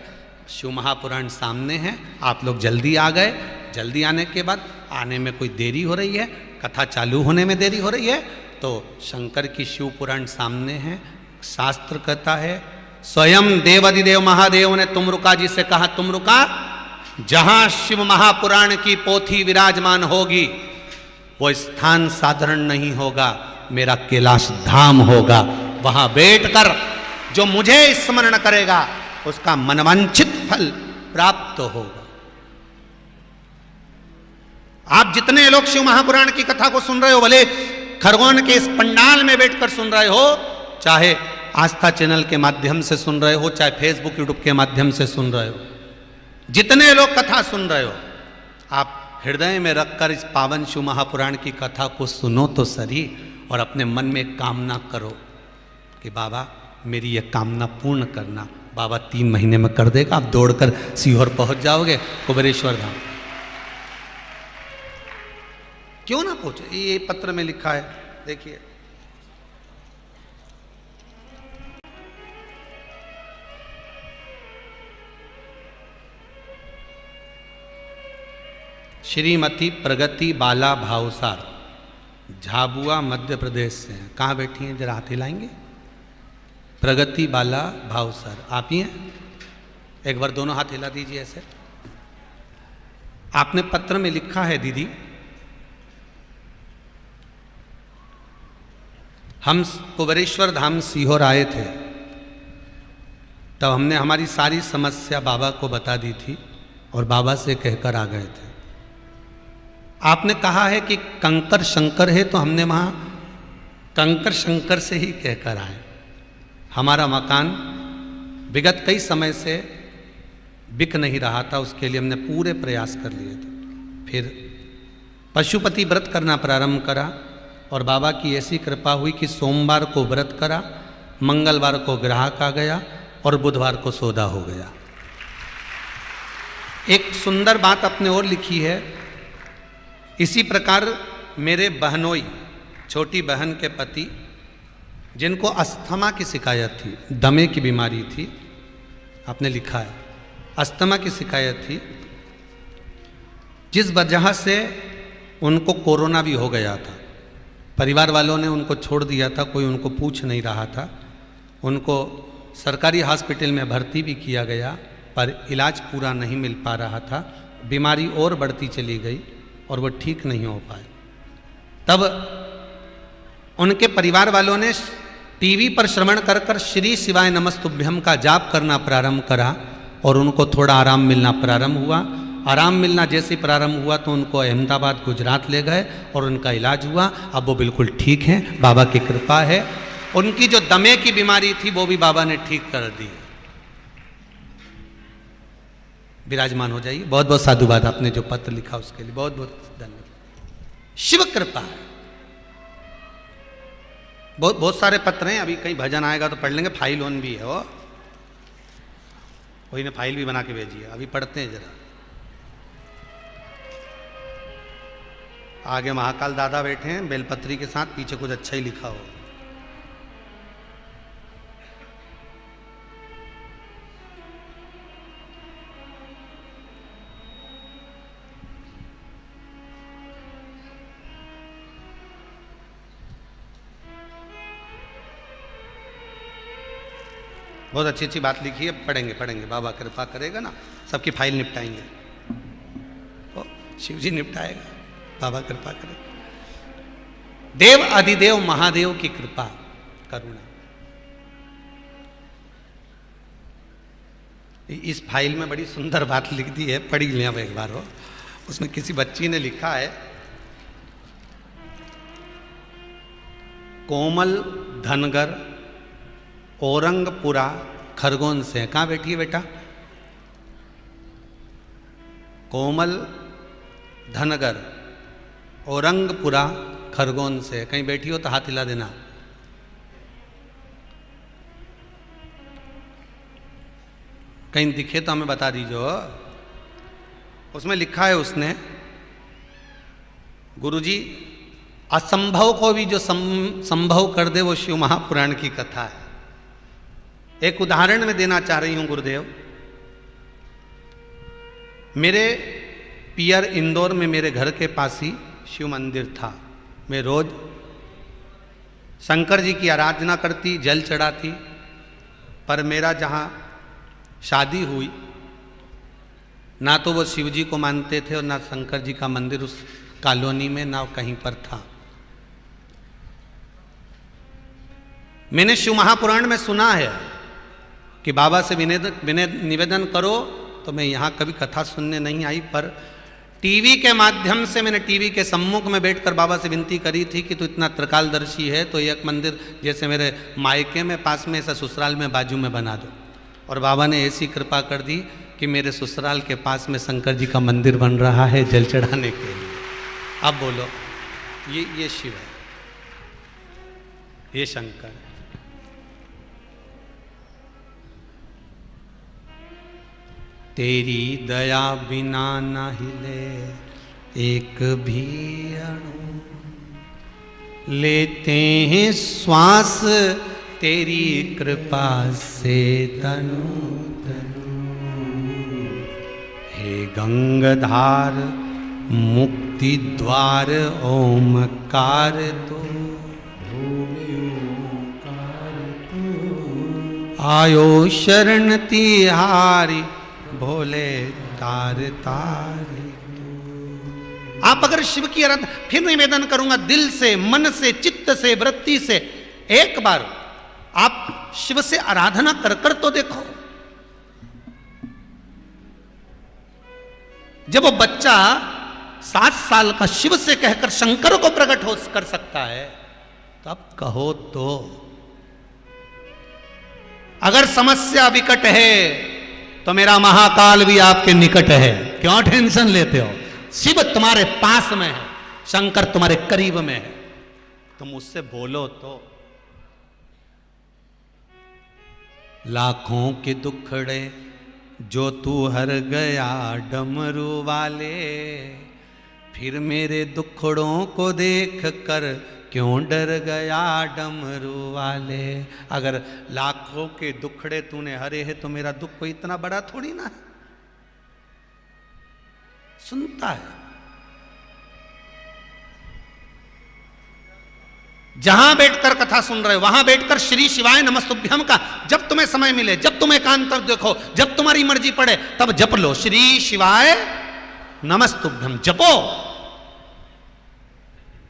शिव महापुराण सामने है, आप लोग जल्दी आ गए, जल्दी आने के बाद आने में कोई देरी हो रही है, कथा चालू होने में देरी हो रही है, तो शंकर की शिव पुराण सामने है। शास्त्र कहता है स्वयं देवाधिदेव महादेव ने तुमरुका जी से कहा, तुमरुका जहां शिव महापुराण की पोथी विराजमान होगी वो स्थान साधारण नहीं होगा, मेरा कैलाश धाम होगा। वहां बैठकर जो मुझे स्मरण करेगा उसका मनवांछित फल प्राप्त होगा। आप जितने लोग शिव महापुराण की कथा को सुन रहे हो, भले खरगोन के इस पंडाल में बैठकर सुन रहे हो, चाहे आस्था चैनल के माध्यम से सुन रहे हो, चाहे फेसबुक यूट्यूब के माध्यम से सुन रहे हो, जितने लोग कथा सुन रहे हो, आप हृदय में रखकर इस पावन शिव महापुराण की कथा को सुनो तो सही, और अपने मन में कामना करो कि बाबा मेरी यह कामना पूर्ण करना। बाबा 3 महीने में कर देगा, आप दौड़कर सीहोर पहुंच जाओगे, कुबेरेश्वर धाम। क्यों ना पहुंचे, ये पत्र में लिखा है, देखिए। श्रीमती प्रगति बाला भावसार, झाबुआ मध्य प्रदेश से हैं। कहाँ बैठी हैं, जरा हाथ हिलाएंगे। प्रगति बाला भावसार, आप ही हैं? एक बार दोनों हाथ हिला दीजिए ऐसे। आपने पत्र में लिखा है, दीदी हम कुबेरेश्वर धाम सीहोर आए थे, तब हमने हमारी सारी समस्या बाबा को बता दी थी और बाबा से कहकर आ गए थे। आपने कहा है कि कंकर शंकर है, तो हमने वहाँ कंकर शंकर से ही कहकर आए। हमारा मकान विगत कई समय से बिक नहीं रहा था, उसके लिए हमने पूरे प्रयास कर लिए थे। फिर पशुपति व्रत करना प्रारंभ करा और बाबा की ऐसी कृपा हुई कि सोमवार को व्रत करा, मंगलवार को ग्राहक आ गया और बुधवार को सौदा हो गया। एक सुंदर बात अपने और लिखी है, इसी प्रकार मेरे बहनोई छोटी बहन के पति जिनको अस्थमा की शिकायत थी, दमे की बीमारी थी, आपने लिखा है अस्थमा की शिकायत थी, जिस वजह से उनको कोरोना भी हो गया था। परिवार वालों ने उनको छोड़ दिया था, कोई उनको पूछ नहीं रहा था। उनको सरकारी हॉस्पिटल में भर्ती भी किया गया पर इलाज पूरा नहीं मिल पा रहा था, बीमारी और बढ़ती चली गई और वो ठीक नहीं हो पाए। तब उनके परिवार वालों ने टीवी पर श्रवण कर कर श्री शिवाय नमस्तुभ्यम का जाप करना प्रारंभ करा और उनको थोड़ा आराम मिलना प्रारंभ हुआ। आराम मिलना जैसे प्रारंभ हुआ तो उनको अहमदाबाद गुजरात ले गए और उनका इलाज हुआ। अब वो बिल्कुल ठीक हैं, बाबा की कृपा है। उनकी जो दमे की बीमारी थी वो भी बाबा ने ठीक कर दी। विराजमान हो जाइए। बहुत बहुत साधुवाद, आपने जो पत्र लिखा उसके लिए बहुत बहुत धन्यवाद। शिव कृपा है। बहुत बहुत सारे पत्र हैं, अभी कहीं भजन आएगा तो पढ़ लेंगे। फाइल ऑन भी है वो, कोई ने फाइल भी बना के भेजी है, अभी पढ़ते हैं जरा। आगे महाकाल दादा बैठे हैं बेलपत्री के साथ, पीछे कुछ अच्छा ही लिखा हो। बहुत अच्छी अच्छी बात लिखी है, पढ़ेंगे पढ़ेंगे, बाबा कृपा करेगा ना सबकी फाइल निपटाएंगे। तो शिव जी निपटाएगा, बाबा कृपा करेगा। देव अधिदेव महादेव की कृपा करुणा। इस फाइल में बड़ी सुंदर बात लिख दी है, पढ़ी लें अब एक बार हो। उसमें किसी बच्ची ने लिखा है, कोमल धनगर औरंगपुरा खरगोन से। कहाँ बैठी है बेटा? कोमल धनगर औरंगपुरा खरगोन से। कहीं बैठी हो तो हाथ हिला देना। कहीं दिखे तो हमें बता दीजिए। उसमें लिखा है उसने, गुरुजी असंभव को भी जो संभव कर दे वो शिव महापुराण की कथा है। एक उदाहरण मैं देना चाह रही हूं गुरुदेव। मेरे पियर इंदौर में मेरे घर के पास ही शिव मंदिर था। मैं रोज शंकर जी की आराधना करती, जल चढ़ाती। पर मेरा जहां शादी हुई ना तो वो शिव जी को मानते थे और ना शंकर जी का मंदिर उस कॉलोनी में ना कहीं पर था। मैंने शिव महापुराण में सुना है कि बाबा से निवेदन करो, तो मैं यहाँ कभी कथा सुनने नहीं आई, पर टीवी के माध्यम से मैंने टीवी के सम्मुख में बैठकर बाबा से विनती करी थी कि तू इतना त्रिकालदर्शी है तो एक मंदिर जैसे मेरे मायके में पास में ऐसा ससुराल में बाजू में बना दो। और बाबा ने ऐसी कृपा कर दी कि मेरे ससुराल के पास में शंकर जी का मंदिर बन रहा है जल चढ़ाने के लिए। अब बोलो, ये शिव है, ये शंकर है। तेरी दया बिना न हिले एक भी अणु, लेते हैं श्वास तेरी कृपा से तनु तनु। हे गंगाधार मुक्ति द्वार ओमकार तो, आयो शरण तिहारी भोले तार तारे। आप अगर शिव की आराधना, फिर निवेदन करूंगा दिल से, मन से, चित्त से, वृत्ति से, एक बार आप शिव से आराधना कर कर तो देखो। जब वो बच्चा 7 साल का शिव से कहकर शंकर को प्रकट हो कर सकता है तो अब कहो तो। अगर समस्या विकट है तो मेरा महाकाल भी आपके निकट है। क्यों टेंशन लेते हो? शिव तुम्हारे पास में है। शंकर तुम्हारे करीब में है, तुम उससे बोलो तो। लाखों के दुखड़े जो तू हर गया डमरू वाले, फिर मेरे दुखड़ों को देख कर क्यों डर गया डमरू वाले। अगर लाखों के दुखड़े तूने हरे हैं तो मेरा दुख कोई इतना बड़ा थोड़ी ना है। सुनता है, जहां बैठकर कथा सुन रहे हो वहां बैठकर श्री शिवाय नमस्तुभ्यम का जब तुम्हें समय मिले, जब तुम्हें एकांतर देखो, जब तुम्हारी मर्जी पड़े तब जप लो, श्री शिवाय नमस्तुभ्यम जपो।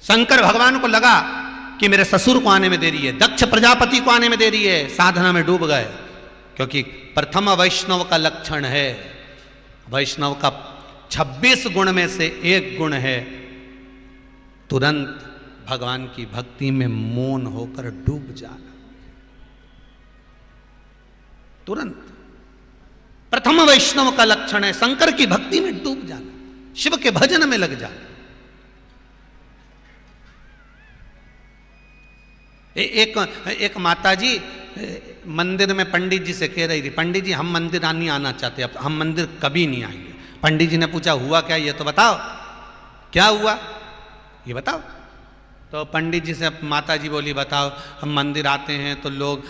शंकर भगवान को लगा कि मेरे ससुर को आने में देरी है, दक्ष प्रजापति को आने में देरी है, साधना में डूब गए। क्योंकि प्रथम वैष्णव का लक्षण है, वैष्णव का 26 गुण में से एक गुण है तुरंत भगवान की भक्ति में मौन होकर डूब जाना। तुरंत प्रथम वैष्णव का लक्षण है शंकर की भक्ति में डूब जाना, शिव के भजन में लग जाना। एक माताजी मंदिर में पंडित जी से कह रही थी, पंडित जी हम मंदिर नहीं आना चाहते, अब हम मंदिर कभी नहीं आएंगे। पंडित जी ने पूछा हुआ क्या, ये तो बताओ क्या हुआ, ये बताओ। तो पंडित जी से माता जी बोली बताओ, हम मंदिर आते हैं तो लोग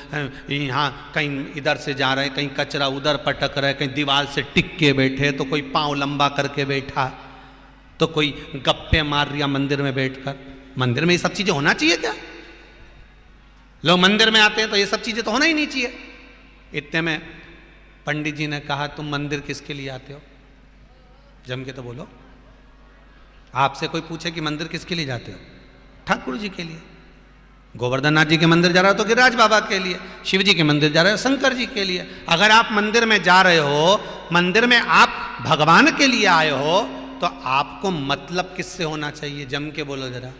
यहाँ कहीं इधर से जा रहे हैं, कहीं कचरा उधर पटक रहे, कहीं दीवार से टिक के बैठे, तो कोई पाँव लंबा करके बैठा, तो कोई गप्पे मार रहा मंदिर में बैठकर। मंदिर में ये सब चीज़ें होना चाहिए क्या? लोग मंदिर में आते हैं तो ये सब चीज़ें तो होना ही नहीं चाहिए। इतने में पंडित जी ने कहा तुम मंदिर किसके लिए आते हो? जम के तो बोलो। आपसे कोई पूछे कि मंदिर किसके लिए जाते हो? ठाकुर जी के लिए। गोवर्धन नाथ जी के मंदिर जा रहे हो तो गिरिराज बाबा के लिए, शिव जी के मंदिर जा रहे हो शंकर जी के लिए। अगर आप मंदिर में जा रहे हो, मंदिर में आप भगवान के लिए आए हो, तो आपको मतलब किससे होना चाहिए? जम के बोलो जरा,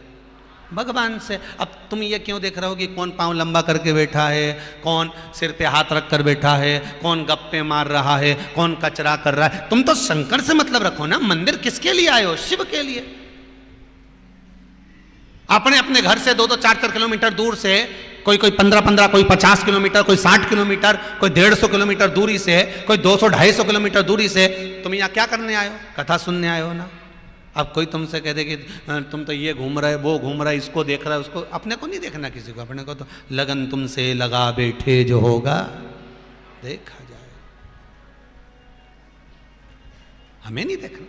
भगवान से। अब तुम ये क्यों देख रहे हो कि कौन पाँव लंबा करके बैठा है, कौन सिर पे हाथ रख कर बैठा है, कौन गप्पे मार रहा है, कौन कचरा कर रहा है? तुम तो शंकर से मतलब रखो ना। मंदिर किसके लिए आए हो? शिव के लिए। अपने अपने घर से 2-2, 4-4 किलोमीटर दूर से, कोई 15-15, कोई 50 किलोमीटर, कोई 60 किलोमीटर, कोई 150 किलोमीटर दूरी से, कोई 200-250 किलोमीटर दूरी से तुम यहाँ क्या करने आए हो? कथा सुनने आए हो ना। अब कोई तुमसे कह दे कि तुम तो ये घूम रहे, वो घूम रहा है, इसको देख रहा है, उसको, अपने को नहीं देखना किसी को। अपने को तो लगन तुमसे लगा बैठे जो होगा देखा जाए, हमें नहीं देखना।